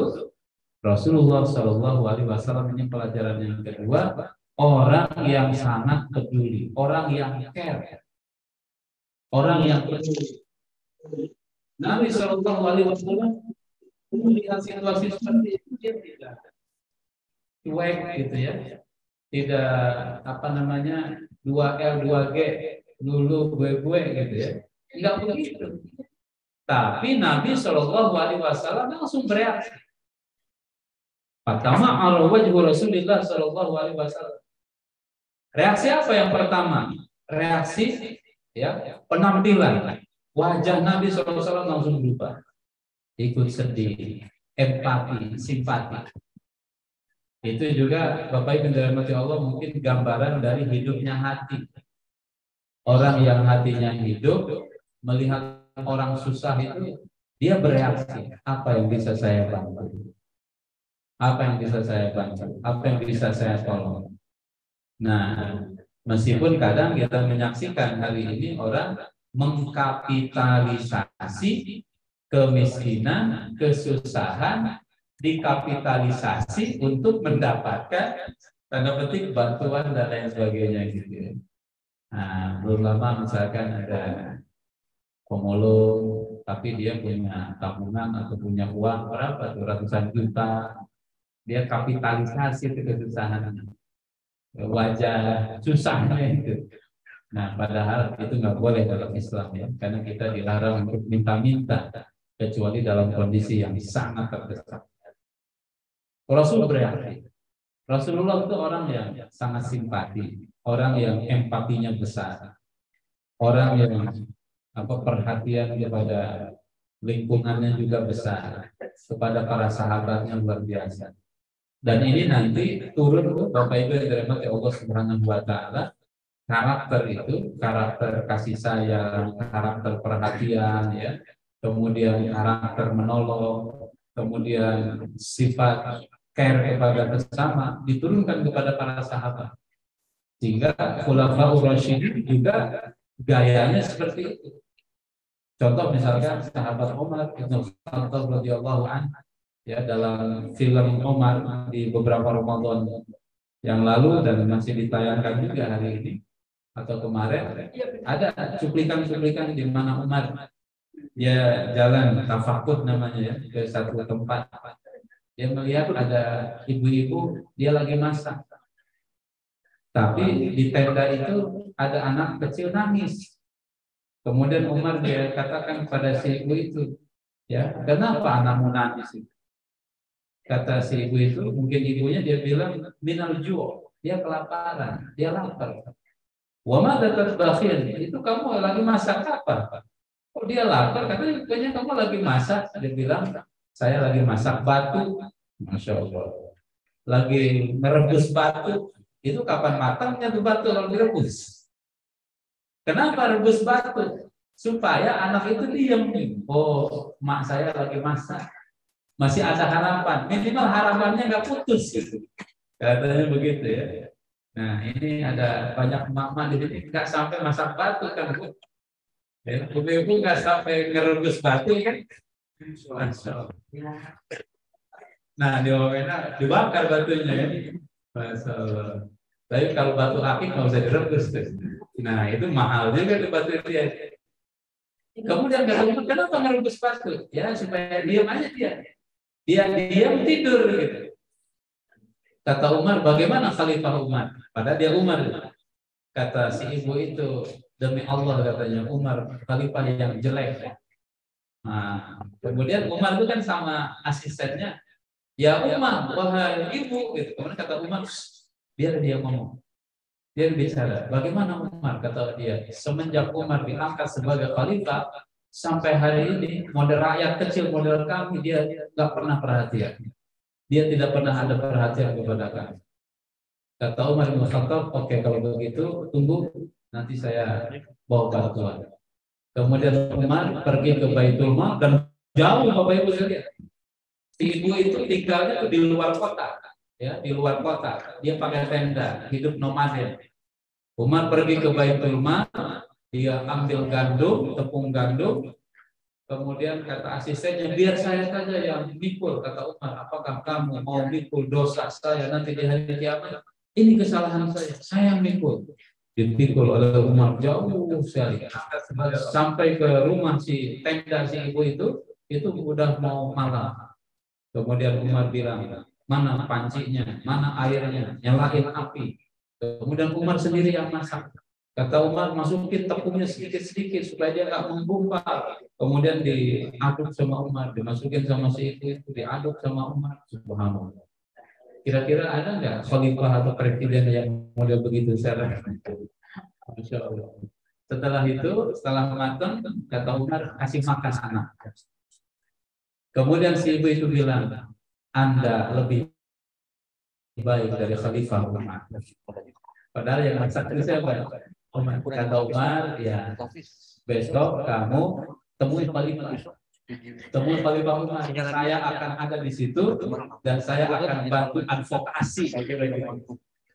Rasulullah Shallallahu Alaihi Wasallam ini pelajaran yang kedua, orang yang sangat peduli, orang yang care, orang yang peduli. Nabi Shallallahu Alaihi Wasallam melihat situasi seperti itu, dia tidak cuek gitu ya, tidak apa namanya 2L 2G dulu gue gitu ya, enggak begitu. Tapi Nabi Shallallahu Alaihi Wasallam langsung bereaksi. Pertama, wajhu Rasulullah Shallallahu Alaihi Wasallam. Reaksi apa yang pertama? Reaksi ya, penampilan wajah Nabi Shallallahu Alaihi Wasallam langsung berubah. Ikut sedih, empati, simpati. Itu juga Bapak Ibu dirahmati Allah mungkin gambaran dari hidupnya hati. Orang yang hatinya hidup melihat orang susah itu dia bereaksi, apa yang bisa saya bantu? Apa yang bisa saya bantu? Apa yang bisa saya tolong? Nah, meskipun kadang kita menyaksikan hari ini orang mengkapitalisasi kemiskinan, kesusahan, dikapitalisasi untuk mendapatkan tanda petik bantuan dan lain sebagainya gitu. Nah, belum lama misalkan ada pemulung, tapi dia punya tabungan atau punya uang berapa tuh, ratusan juta, dia kapitalisasi itu kesusahan, wajah susahnya itu. Nah, padahal itu nggak boleh dalam Islam ya, karena kita dilarang untuk minta-minta kecuali dalam kondisi yang sangat terdesak. Rasul bereaksi. Rasulullah itu orang yang sangat simpati, orang yang empatinya besar, orang yang perhatian kepada lingkungannya juga besar, kepada para sahabatnya luar biasa. Dan ini nanti turun Bapak Ibu yang dirahmati Allah Subhanahu wa taala, karakter itu, karakter kasih sayang, karakter perhatian ya, kemudian karakter menolong, kemudian sifat care kepada sesama diturunkan kepada para sahabat. Sehingga Khulafaur Rasyidin juga gayanya seperti itu. Contoh misalkan sahabat Umar bin Khattab radhiyallahu anhu ya, dalam film Umar di beberapa Ramadan yang lalu dan masih ditayangkan juga hari ini atau kemarin, ada cuplikan-cuplikan di mana Umar dia jalan tafakud namanya ya, ke satu tempat. Dia melihat ada ibu-ibu, dia lagi masak. Tapi di tenda itu ada anak kecil nangis. Kemudian Umar dia katakan kepada si ibu itu, ya, kenapa anakmu nangis? Kata si ibu itu, mungkin ibunya dia bilang minal ju', dia kelaparan, dia lapar. Wa ma tatbakhin, itu kamu lagi masak apa? Oh dia lapar, katanya kamu lagi masak. Dia bilang, saya lagi masak batu. Masya Allah. Lagi merebus batu. Itu kapan matangnya tuh batu kalau direbus? Kenapa rebus batu? Supaya anak itu diam. Oh, mak saya lagi masak. Masih ada harapan. Minimal harapannya nggak putus gitu. Katanya begitu ya. Nah ini ada banyak emak-emak di sini nggak sampai masak batu kan Bu. Ya, ibu-ibu nggak sampai ngerebus batu kan? Masya Allah. Nah, di Wamena dibakar batunya ya. Masya Allah. Tapi kalau batu akik nggak usah direbus tuh. Nah, itu mahal juga tuh batu dia. Kemudian kata Umar, kenapa ngerebus batu? Ya, supaya diam aja dia. Dia diam tidur gitu. Kata Umar, bagaimana Khalifah Umar? Padahal dia Umar. Kata si ibu itu, demi Allah katanya, Umar Khalifah yang jelek. Nah, kemudian Umar itu kan sama asistennya, ya Umar, wahai ibu, gitu. Kemudian kata Umar, biar dia ngomong, dia bicara. Bagaimana Umar? Kata dia, semenjak Umar diangkat sebagai khalifah sampai hari ini, model rakyat kecil model kami dia nggak pernah perhatian. Dia tidak pernah ada perhatian kepada kami. Kata Umar bin Khattab, oke kalau begitu tunggu nanti saya bawa bantuan. Kemudian Umar pergi ke Baitul Mal dan jauh Bapak Ibu sekalian. Si ibu itu tinggalnya di luar kota, ya di luar kota. Dia pakai tenda, hidup nomaden. Umar pergi ke Baitul Mal, dia ambil gandum, tepung gandum. Kemudian kata asistennya, biar saya saja yang mikul. Kata Umar, apakah kamu mau mikul dosa saya nanti di hari kiamat? Ini kesalahan saya yang mikul. Dipikul oleh Umar jauh sekali sampai ke rumah si tenda si ibu itu udah mau malam. Kemudian Umar bilang, mana pancinya, mana airnya, nyalain api. Kemudian Umar sendiri yang masak. Kata Umar, masukin tepungnya sedikit-sedikit supaya dia nggak menggumpal. Kemudian diaduk sama Umar, dimasukin sama si ibu itu, diaduk sama Umar. Subhanallah. Kira-kira ada nggak khalifah atau presiden yang model begitu sekarang? Masya Allah. Setelah itu, setelah matang, kata Umar, kasih makan anak. Kemudian si ibu itu bilang, Anda lebih baik dari khalifah Umar. Padahal yang masak itu siapa? Umar. Kata Umar, ya besok kamu temui khalifah. Temui khalifah Umar. Saya akan ada di situ dan saya akan bantu advokasi.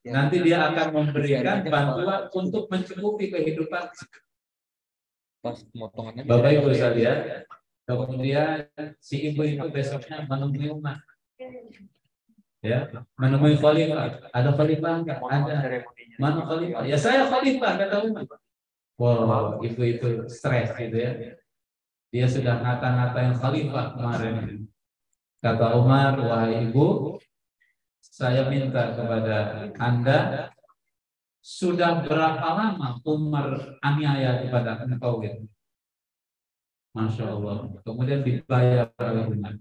Nanti dia akan memberikan bantuan untuk mencukupi kehidupan. Bapak Ibu sekalian, kemudian si ibu itu besoknya menemui Umar. Ya, menemui khalifah. Ada khalifah enggak? Ada. Mana khalifah? Ya saya khalifah, kata Umar. Wow, ibu itu stres gitu ya. Dia sudah ngata-ngatain khalifah kemarin. Kata Umar, wahai ibu, saya minta kepada Anda, sudah berapa lama Umar aniaya kepada engkau ya? Masya Allah. Kemudian dibayar oleh Umar.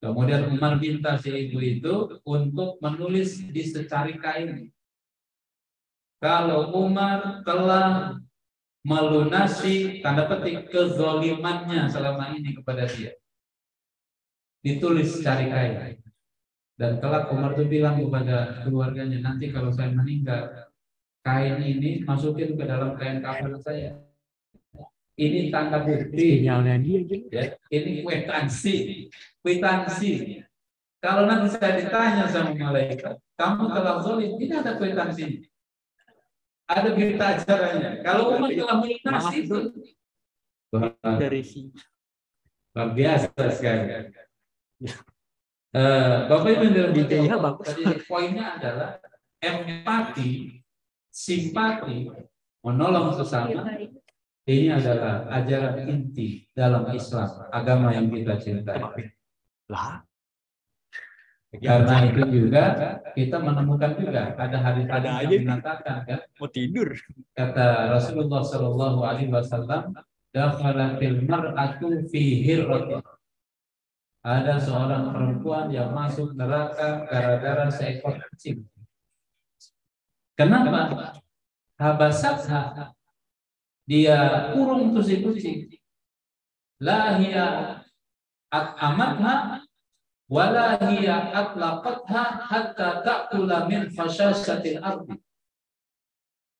Kemudian Umar minta si ibu itu untuk menulis di secari kain. Kalau Umar telah melunasi tanda petik kezalimannya selama ini kepada dia, ditulis cari kain. Dan kelak Umar itu bilang kepada keluarganya, nanti kalau saya meninggal, kain ini masukin ke dalam kain kafan saya. Ini tanda bukti, ya, ini kwitansi. Kalau nanti saya ditanya sama malaikat, kamu telah zalim, ini ada kwitansi. Ada berita acaranya. Kalau Umar telah melunasi itu dari sini. Luar biasa sekali. Bapak Ibu yang detailnya bagus. Tadi poinnya adalah empati, simpati, menolong sesama. Ini adalah ajaran inti dalam Islam, agama yang kita cintai. Karena itu juga kita menemukan juga ada hadis-hadis yang mengatakan kan, mau tidur. Kata Rasulullah Shallallahu Alaihi Wasallam, "Dakhalatil mar'atu fi hirratin." Ada seorang perempuan yang masuk neraka gara-gara seekor kucing. Kenapa? Habasatha, dia kurung tuh si kucing. La hiya at'amatha wala hiya atlaqatha hatta ta'kula min fashasatil ardi.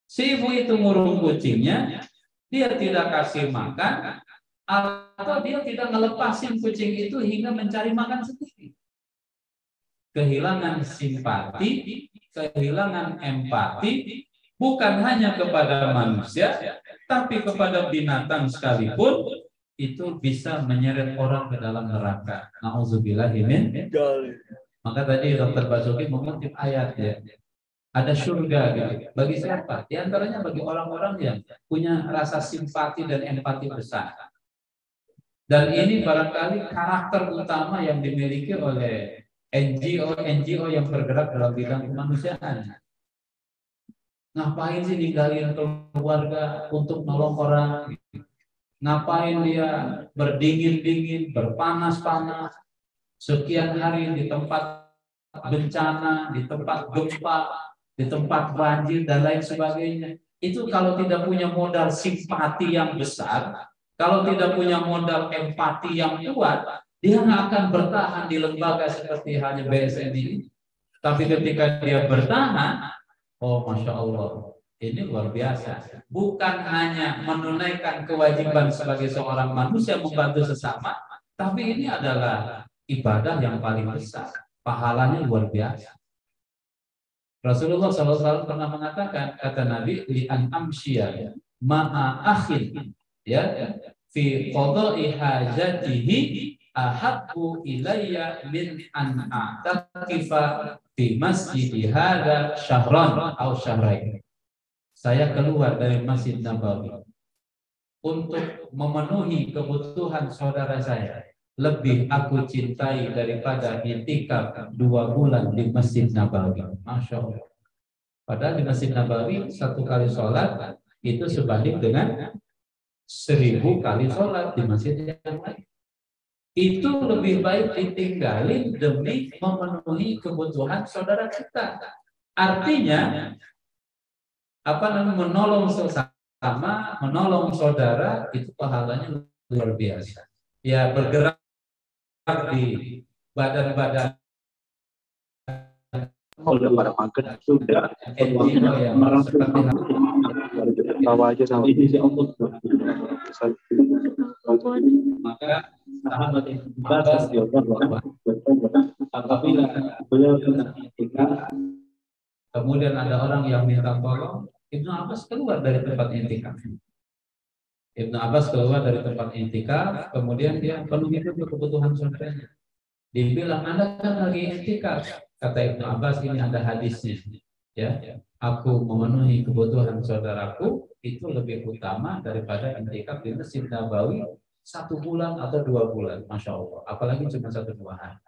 Si ibu itu ngurung kucingnya, dia tidak kasih makan atau dia tidak ngelepasin kucing itu hingga mencari makan sendiri. Kehilangan simpati, kehilangan empati bukan hanya kepada manusia, tapi kepada binatang sekalipun itu bisa menyeret orang ke dalam neraka. Nauzubillah min. Maka tadi Dr. Basuki mengutip ayat ya. Ada surga gitu. Bagi siapa? Di antaranya bagi orang-orang yang punya rasa simpati dan empati besar. Dan ini barangkali karakter utama yang dimiliki oleh NGO yang bergerak dalam bidang kemanusiaan. Ngapain sih ninggalin keluarga untuk nolong orang? Ngapain dia berdingin-dingin, berpanas-panas, sekian hari di tempat bencana, di tempat gempa, di tempat banjir dan lain sebagainya. Itu kalau tidak punya modal simpati yang besar, kalau tidak punya modal empati yang kuat, dia nggak akan bertahan di lembaga seperti hanya BSN ini. Tapi ketika dia bertahan, oh Masya Allah, ini luar biasa. Bukan hanya menunaikan kewajiban sebagai seorang manusia membantu sesama, tapi ini adalah ibadah yang paling besar. Pahalanya luar biasa. Rasulullah SAW pernah mengatakan, kata Nabi, li'an amsyya ma'a akhin ya fi qada'i hajatihi ahabbu ilayya min an a'takifa fi masjidi hadza syahran aw syahrain. Saya keluar dari Masjid Nabawi untuk memenuhi kebutuhan saudara saya. Lebih aku cintai daripada i'tikaf 2 bulan di Masjid Nabawi. Masya Allah. Padahal di Masjid Nabawi 1 kali sholat itu sebanding dengan 1000 kali sholat di masjid yang lain. Itu lebih baik ditinggalin demi memenuhi kebutuhan saudara kita. Artinya menolong sesama, menolong saudara itu pahalanya luar biasa. Ya, bergerak di badan-badan
udah pada makan sudah
NGO yang seperti
bawa aja sama ini si Allah.
maka
sahabat yang bahas apabila beliau ketika
kemudian ada orang yang minta tolong, Ibnu Abbas keluar dari tempat intikaf. Ibnu Abbas keluar dari tempat intikaf, kemudian dia penuhi kebutuhan saudaranya. Dibilang, Anda kan lagi intikaf. Kata Ibnu Abbas, ini ada hadisnya. Ya, aku memenuhi kebutuhan saudaraku itu lebih utama daripada intikaf di Masjid Nabawi 1 bulan atau 2 bulan. Masya Allah. Apalagi cuma 1-2 hari.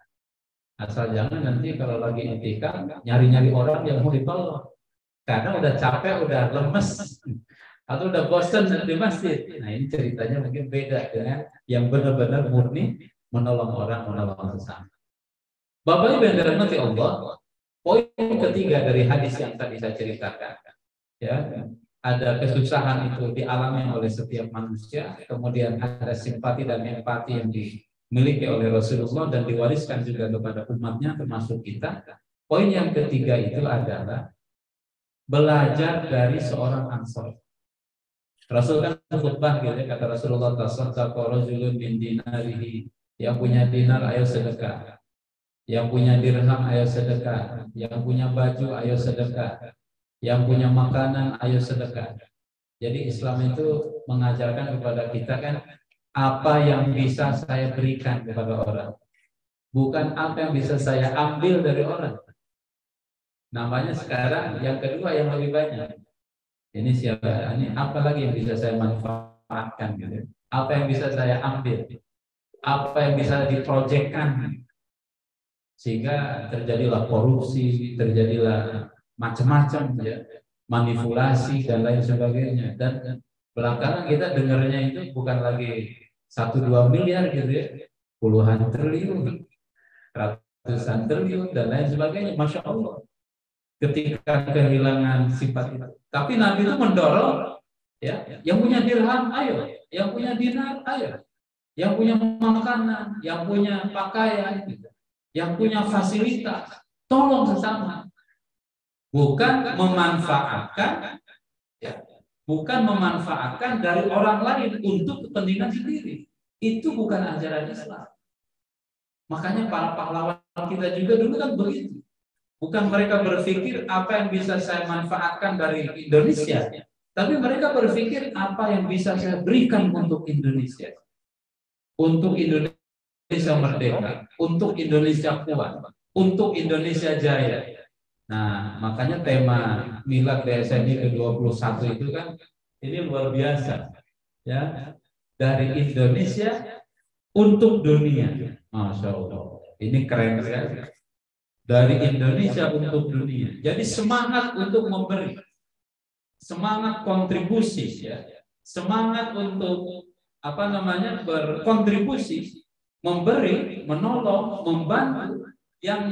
Asal jangan nanti kalau lagi intikaf nyari-nyari orang yang mau ditolong. Karena udah capek, udah lemes, atau udah bosan di masjid. Nah ini ceritanya mungkin beda dengan yang benar-benar murni menolong orang, menolong sesama. Bapak Ibu yang dirahmati Allah, poin ketiga dari hadis yang tadi saya ceritakan, ya, ada kesusahan itu dialami oleh setiap manusia, kemudian ada simpati dan empati yang dimiliki oleh Rasulullah dan diwariskan juga kepada umatnya termasuk kita. Poin yang ketiga itu adalah belajar dari seorang Ansor. Rasul kan khutbah gitu, kata Rasulullah, tasaddaqa rajulun min dinarihi, yang punya dinar ayo sedekah, yang punya dirham ayo sedekah, yang punya baju ayo sedekah, yang punya makanan ayo sedekah. Jadi Islam itu mengajarkan kepada kita kan apa yang bisa saya berikan kepada orang, bukan apa yang bisa saya ambil dari orang. Namanya sekarang yang kedua yang lebih banyak. Ini siapa? Ini apa lagi yang bisa saya manfaatkan gitu? Apa yang bisa saya ambil? Apa yang bisa diprojekkan? Sehingga terjadilah korupsi, terjadilah macam-macam ya, manipulasi dan lain sebagainya. Dan belakangan kita dengarnya itu bukan lagi 1-2 miliar gitu ya, puluhan triliun, ratusan triliun dan lain sebagainya. Masya Allah. Ketika kehilangan sifat itu. Tapi Nabi itu mendorong ya, yang punya dirham ayo, yang punya dinar ayo, yang punya makanan, yang punya pakaian, yang punya fasilitas, tolong sesama. Bukan memanfaatkan ya, bukan memanfaatkan dari orang lain untuk kepentingan sendiri. Itu bukan ajaran Islam. Makanya para pahlawan kita juga dulu kan begitu. Bukan mereka berpikir apa yang bisa saya manfaatkan dari Indonesia, Tapi mereka berpikir apa yang bisa saya berikan untuk Indonesia. Untuk Indonesia merdeka, untuk Indonesia kuat, untuk Indonesia jaya. Nah, makanya tema Milad DSNI ke-21 itu kan ini luar biasa. Ya, dari Indonesia untuk dunia. Masya Allah. Ini keren sekali. Dari Indonesia untuk dunia. Jadi semangat untuk memberi. Semangat kontribusi ya. Semangat untuk berkontribusi, memberi, menolong, membantu yang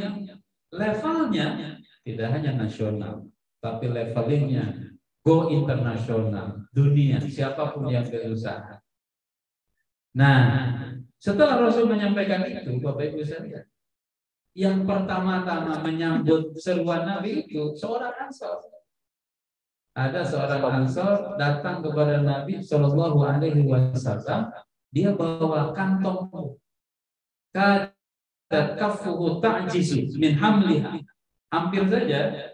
levelnya tidak hanya nasional, tapi levelingnya go internasional, dunia, siapapun yang berusaha. Nah, setelah Rasul menyampaikan itu, Bapak Ibu sekalian, yang pertama-tama menyambut seruan Nabi itu seorang Ansor. Ada seorang Ansor datang kepada Nabi Shallallahu Alaihi Wasallam, dia bawa kantong kafuhu ta'jizu min hamliha. Hampir saja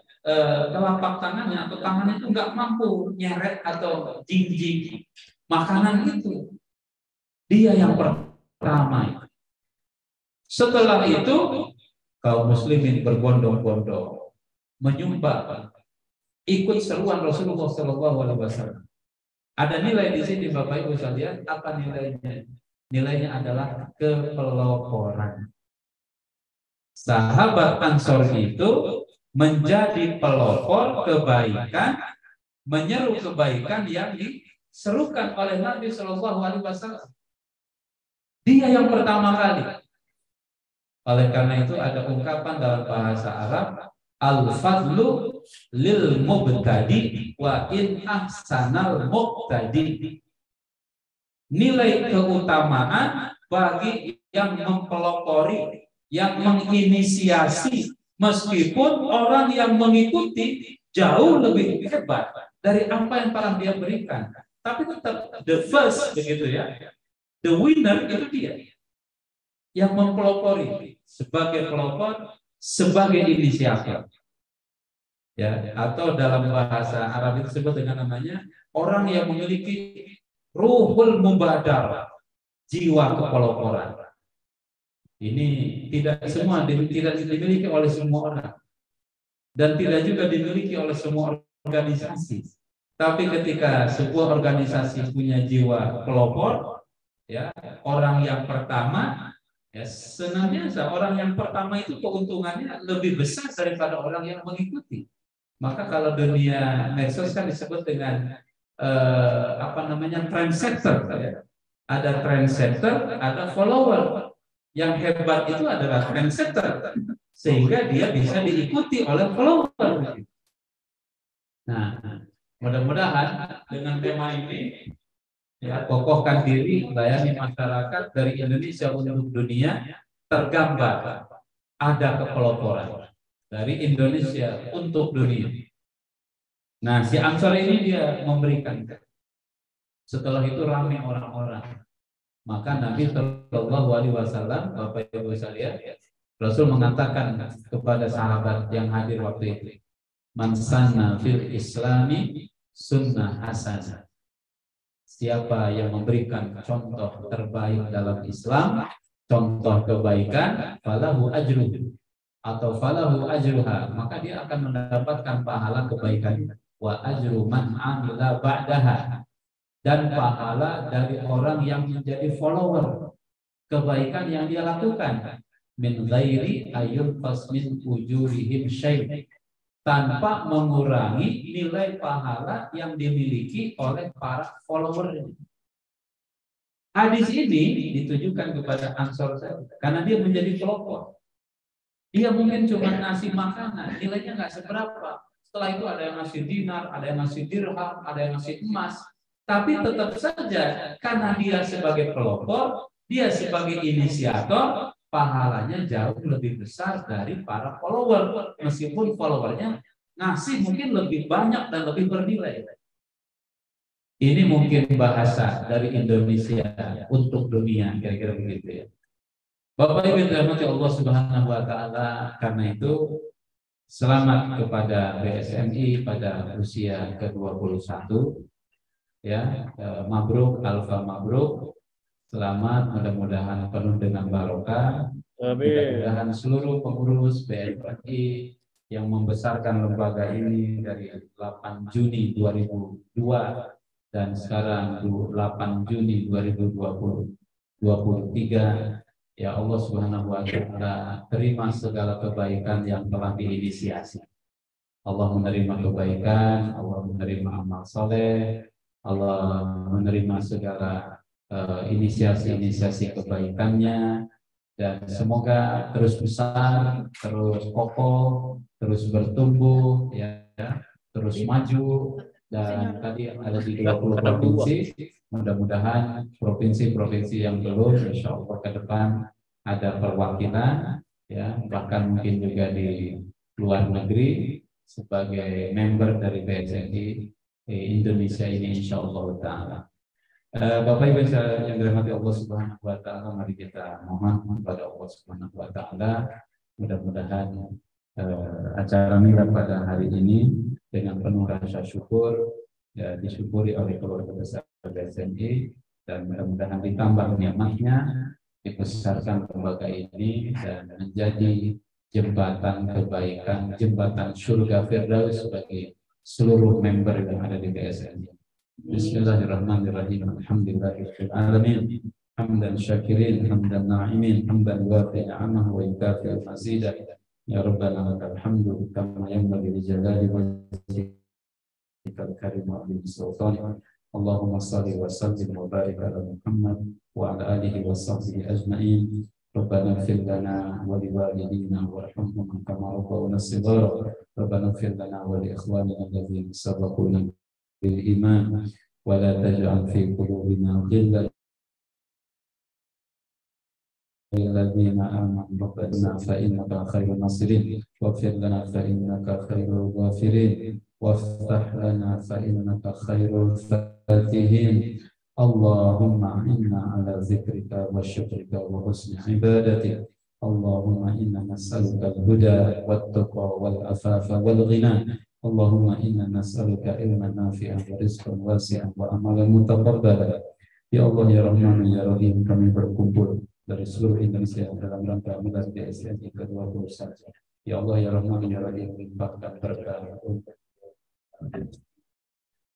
telapak tangannya atau tangannya itu nggak mampu nyeret atau jinjing makanan itu. Dia yang pertama. Setelah itu kaum muslimin berbondong-bondong menyumbang ikut seruan Rasulullah SAW. Ada nilai di sini Bapak Ibu sekalian. Apa nilainya? Nilainya adalah kepeloporan. Sahabat Ansor itu menjadi pelopor kebaikan, menyeru kebaikan yang diserukan oleh Nabi SAW. Dia yang pertama kali. Oleh karena itu ada ungkapan dalam bahasa Arab, al-fadlu lil mubtadi wa in ahsanal mubtadi. Nilai keutamaan bagi yang mempelopori, yang menginisiasi, meskipun orang yang mengikuti jauh lebih hebat dari apa yang pernah dia berikan. Tapi tetap the first begitu ya. The winner itu dia yang mempelopori sebagai pelopor, sebagai inisiator. Ya, atau dalam bahasa Arab itu disebut dengan namanya orang yang memiliki ruhul mubadar, jiwa kepeloporan. Ini tidak semua tidak dimiliki oleh semua orang dan tidak juga dimiliki oleh semua organisasi. Tapi ketika sebuah organisasi punya jiwa pelopor, ya, orang yang pertama, ya, senantiasa orang yang pertama itu keuntungannya lebih besar daripada orang yang mengikuti. Maka kalau dunia medsos kan disebut dengan trendsetter. Ya. Ada trendsetter, ada follower. Yang hebat itu adalah trendsetter, sehingga dia bisa diikuti oleh follower. Nah, mudah-mudahan dengan tema ini, ya, kokohkan diri, layani masyarakat dari Indonesia untuk dunia, tergambar ada kepeloporan dari Indonesia untuk dunia. Nah, si Ansor ini dia memberikan. Setelah itu ramai orang-orang. Maka Nabi Shallallahu Alaihi Wasallam, Bapak Ibu sekalian, Rasul mengatakan kepada sahabat yang hadir waktu itu, man sanna fil islami sunnah hasanah. Siapa yang memberikan contoh terbaik dalam Islam, contoh kebaikan, falahu ajruh atau falahu ajruha, maka dia akan mendapatkan pahala kebaikan. Wa ajru man amila ba'daha, dan pahala dari orang yang menjadi follower kebaikan yang dia lakukan, min ghairi ayunqas min ujurihim syai', tanpa mengurangi nilai pahala yang dimiliki oleh para follower. Hadis ini ditujukan kepada Ansor karena dia menjadi pelopor. Dia mungkin cuma ngasih makanan, nilainya nggak seberapa. Setelah itu ada yang ngasih dinar, ada yang ngasih dirham, ada yang ngasih emas. Tapi tetap saja karena dia sebagai pelopor, dia sebagai inisiator, pahalanya jauh lebih besar dari para follower. Meskipun followernya ngasih mungkin lebih banyak dan lebih bernilai. Ini mungkin bahasa dari Indonesia untuk dunia, kira-kira begitu ya. Bapak Ibu dirahmati Allah Subhanahu wa taala, karena itu Selamat kepada BSMI pada usia ke-21 ya, mabruk, alfa mabruk. Selamat, mudah-mudahan penuh dengan barokah. Mudah-mudahan seluruh pengurus BSMI yang membesarkan lembaga ini dari 8 Juni 2002 dan sekarang 8 Juni 2023. Ya Allah Subhanahu wa Ta'ala, terima segala kebaikan yang telah diinisiasi. Allah menerima kebaikan, Allah menerima amal soleh, Allah menerima segala inisiasi-inisiasi kebaikannya, dan semoga terus besar, terus kokoh, terus bertumbuh, ya, terus maju. Dan tadi ada di 20 provinsi, mudah-mudahan provinsi-provinsi yang belum, insya Allah ke depan ada perwakilan, ya, bahkan mungkin juga di luar negeri sebagai member dari BSMI Indonesia ini, insya Allah Ta'ala. Bapak Ibu yang dirahmati Allah Subhanahu wa Ta'ala, mari kita mohon kepada Allah Subhanahu wa Ta'ala, mudah-mudahan acara mila pada hari ini dengan penuh rasa syukur ya, disyukuri oleh keluarga besar BSMI, dan mudah-mudahan ditambah nikmatnya dibesarkan lembaga ini dan menjadi jembatan kebaikan, jembatan surga Firdaus bagi seluruh member yang ada di BSMI. Bismillahirrahmanirrahim. Alhamdulillahirabbil alamin. Hamdan syakirin, hamdan na'imin, hamdan wafi'an ni'amahu wa yukafi'u mazidah. Ya Rabbana lakal hamdu kama yanbaghi li jalali wajhikal karim wa bi sultanik. Allahumma shalli wa sallim wa barik ala Muhammad wa ala alihi wa sahbihi ajma'in. Rabbana ighfir lana wa liwalidina warhamhum kama rabbawna shighara. Rabbana ighfir lana wa li ikhwanina alladhina sabaquna bil iman wa la taj'al fi qulubina ghillan الذين آمنوا ربنا فإنك خير الناصرين واغفر لنا فإنك خير الغافرين وافتح لنا فإنك خير الفاتحين اللهم إنا على ذكرك وشكرك وحسن عبادتك اللهم إنا نسألك الهدى والتقى والعفاف والغنى اللهم إنا نسألك علما نافعا ورزقا واسعا وعملا متقبلا. Ya Allah, ya Rahman, ya Rahim, kami berkumpul dari seluruh Indonesia dalam rangka milad BSMI ke-21. Ya Allah, ya Rahman, ya Rahim, limpahkan berkah untuk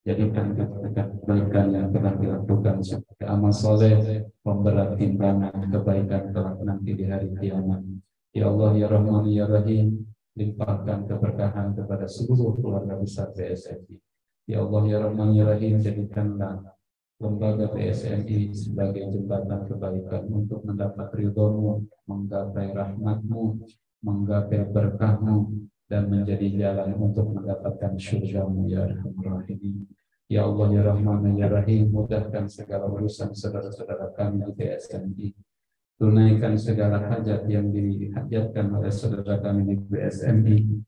jadikan kebaikan yang telah dilakukan sebagai amal soleh, pemberat timbangan kebaikan kelak nanti di hari kiamat. Ya Allah, ya Rahman, ya Rahim, limpahkan keberkahan kepada seluruh keluarga besar BSMI. Ya Allah, ya Rahman, ya Rahim, jadikanlah lembaga BSMI sebagai jembatan kebaikan untuk mendapat ridho-Mu, menggapai rahmat-Mu, menggapai berkah-Mu, dan menjadi jalan untuk mendapatkan surga-Mu ya Arhamar Rahimin. Ya Allah, ya Rahman, ya Rahim, mudahkan segala urusan saudara-saudara kami di BSMI. Tunaikan segala hajat yang dihajatkan oleh saudara kami di BSMI.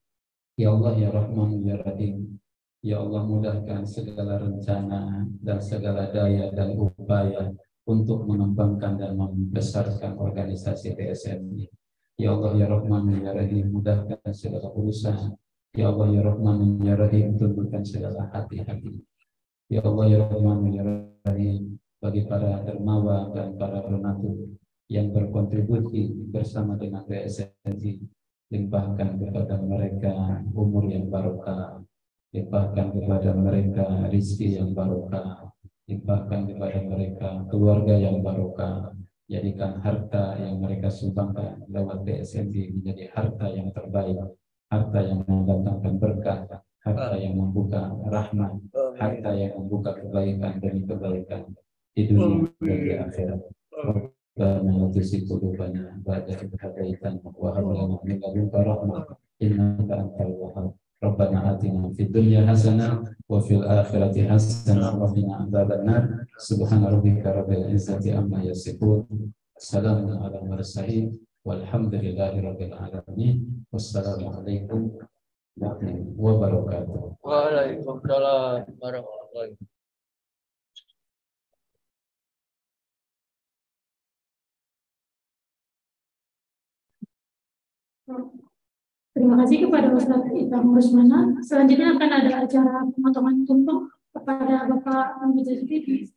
Ya Allah, ya Rahman, ya Rahim, ya Allah, mudahkan segala rencana dan segala daya dan upaya untuk mengembangkan dan membesarkan organisasi BSMI. Ya Allah, ya Rahman, ya Rahim, mudahkan segala urusan. Ya Allah, ya Rahman, ya Rahim, tundukkan segala hati-hati. Ya Allah, ya Rahman, ya Rahim, bagi para dermawan dan para donatur yang berkontribusi bersama dengan BSMI, limpahkan kepada mereka umur yang barokah, limpahkan kepada mereka rizki yang barokah, limpahkan kepada mereka keluarga yang barokah. Jadikan harta yang mereka sumbangkan lewat BSMI menjadi harta yang terbaik, harta yang mendatangkan berkah, harta yang membuka rahmat, harta yang membuka kebaikan demi kebaikan di dunia dan di akhirat. Rabbana la tuzigh qulubana ba'da idh hadaytana wa hab lana min ladunka rahmah innaka antal wahhab. Rabbana atina fid dunya hasanah wa fil akhirati hasanah wa qina adzabannar. Subhana rabbika rabbil izzati amma yasifun. Assalamu ala mursalin walhamdulillahi rabbil alamin. Wassalamualaikum warahmatullahi wabarakatuh.
Waalaikumsalam warahmatullahi wabarakatuh.
Terima kasih kepada Ustaz Itam Rusmana. Selanjutnya akan ada acara pemotongan tumpeng kepada Bapak Mujahidi.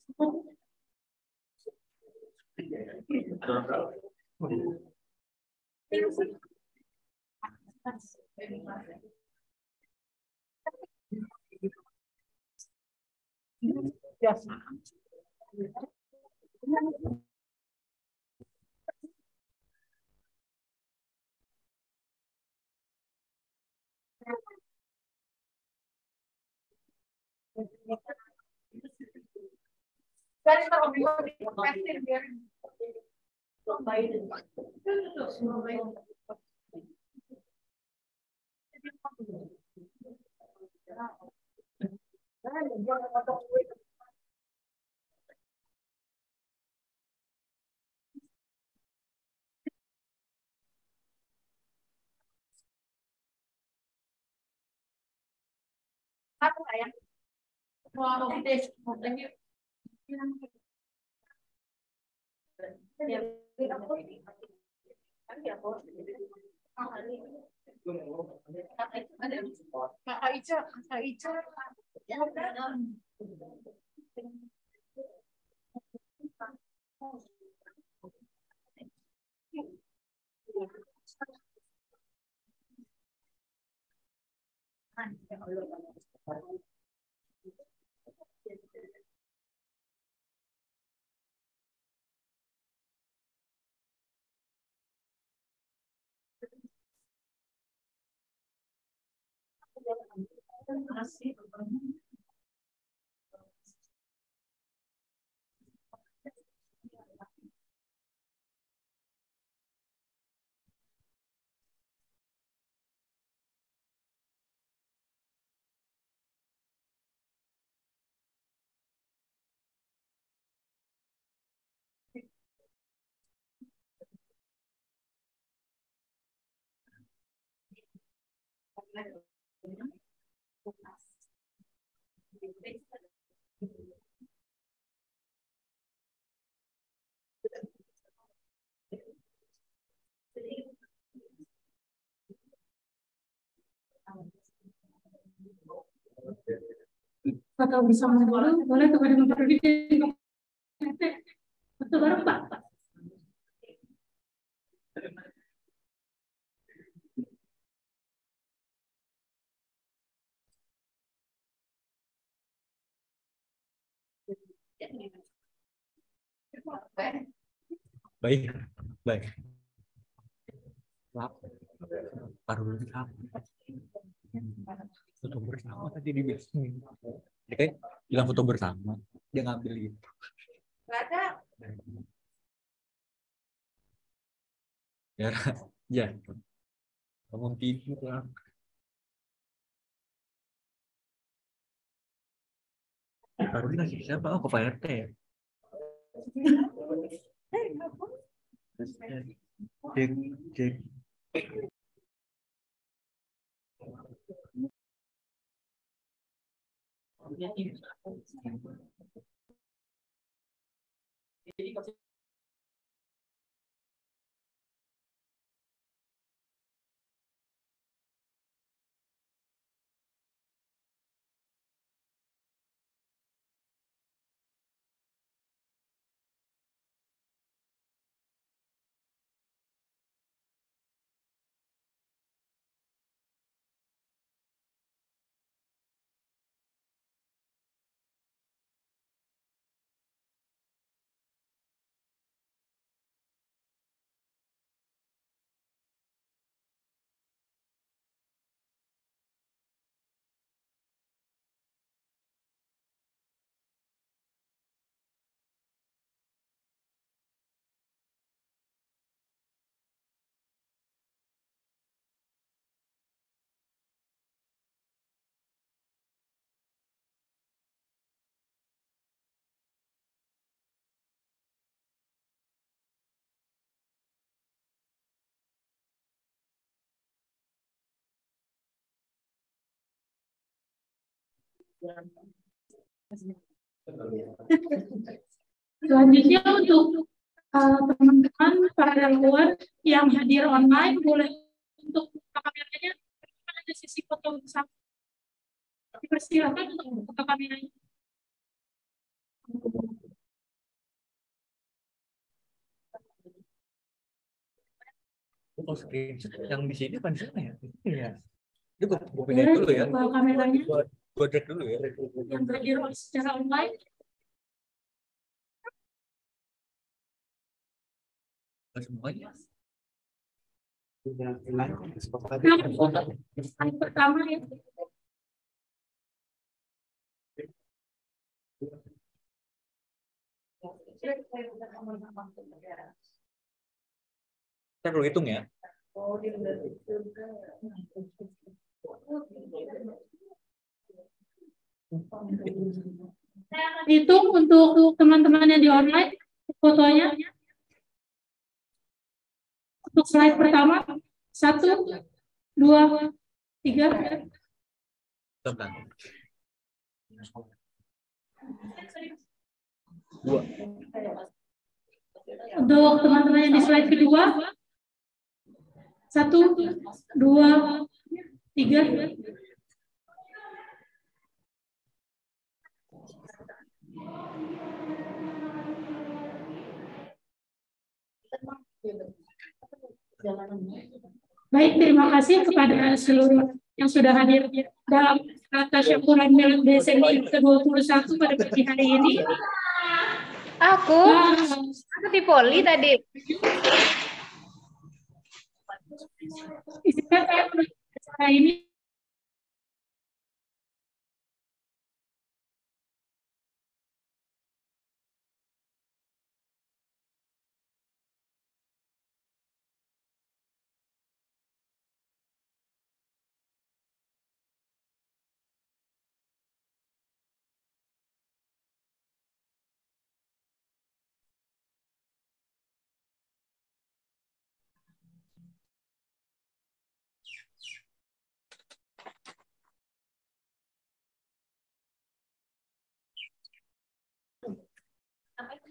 Kata bersama dulu, boleh kepada Bapak Rudi dan Bapak Betul bareng Pak.
Baik, baik. Baru dulu foto bersama tadi dibilang. Dia kayak bilang foto bersama, dia ngambil gitu.
Gak ada.
Ya, ngomong tidur lah. Baru dikasih siapa? Oh, ke Pak RT ya. Cek.
Selanjutnya untuk teman-teman para luar yang hadir online boleh untuk kameranya, ada sisi foto bersama. Dipersilakan untuk buka kameranya.
Oh, screenshot yang di sini kan sana ya? Iya. Itu gue pindahin dulu ya.
Buka kameranya.
Gue drag dulu ya.
Yang hadir secara online.
Semuanya.
Yang pertama ya.
Kita dulu hitung ya.
Hitung untuk teman-teman yang di online fotonya. Untuk slide pertama, 1, 2, 3.
Teman. 2.
Untuk teman-teman yang di slide kedua, 1, 2, 3. Baik, terima kasih kepada seluruh yang sudah hadir dalam tasyakuran Milan Desember ke-21 pada pagi hari ini.
Aku di poli tadi.
Izinkan saya menutup acara ini.
Sampai ke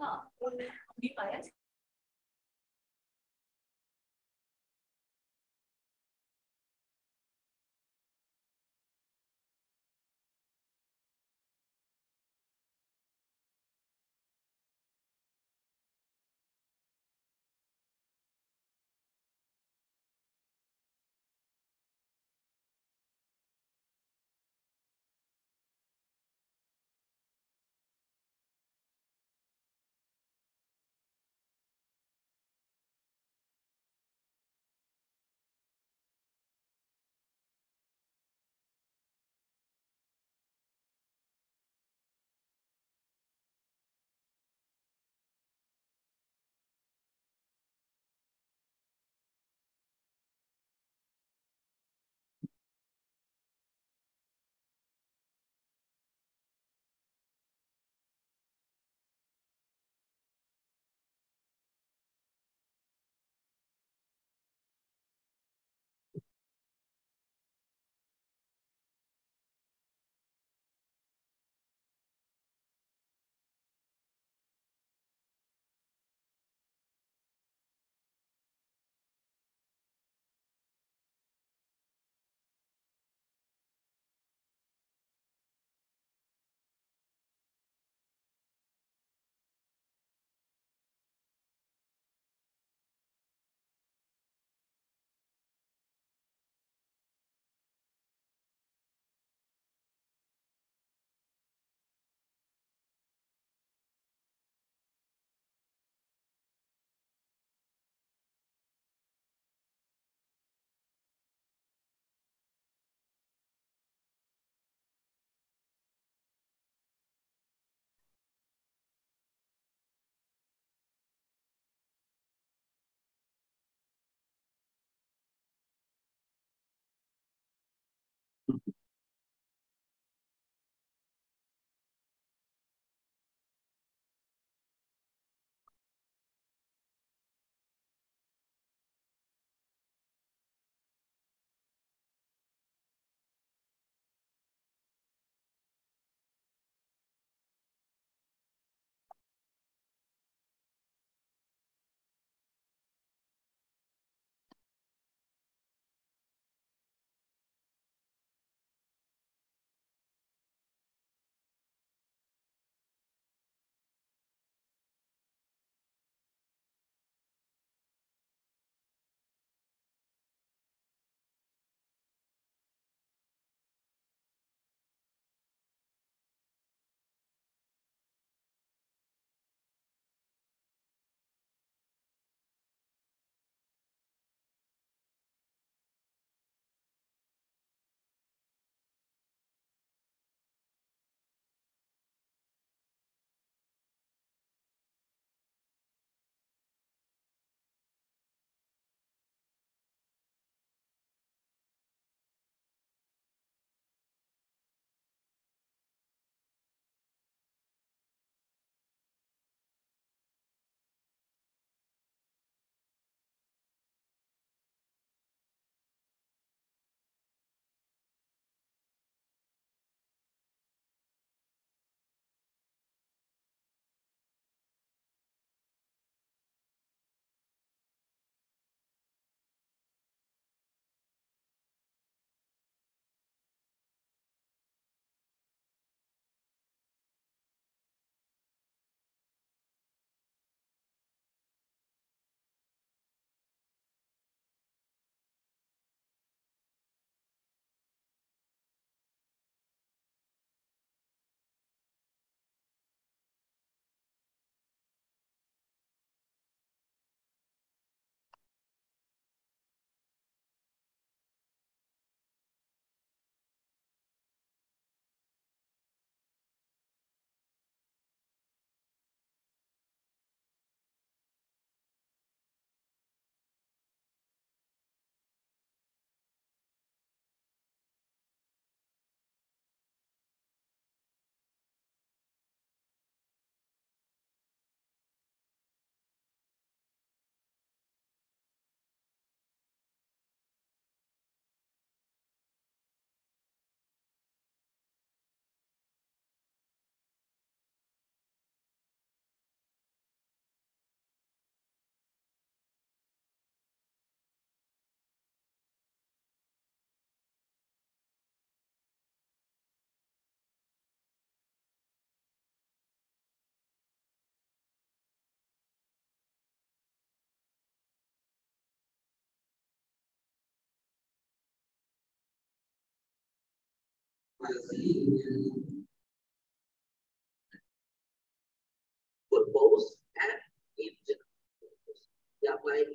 Put both at in yang lain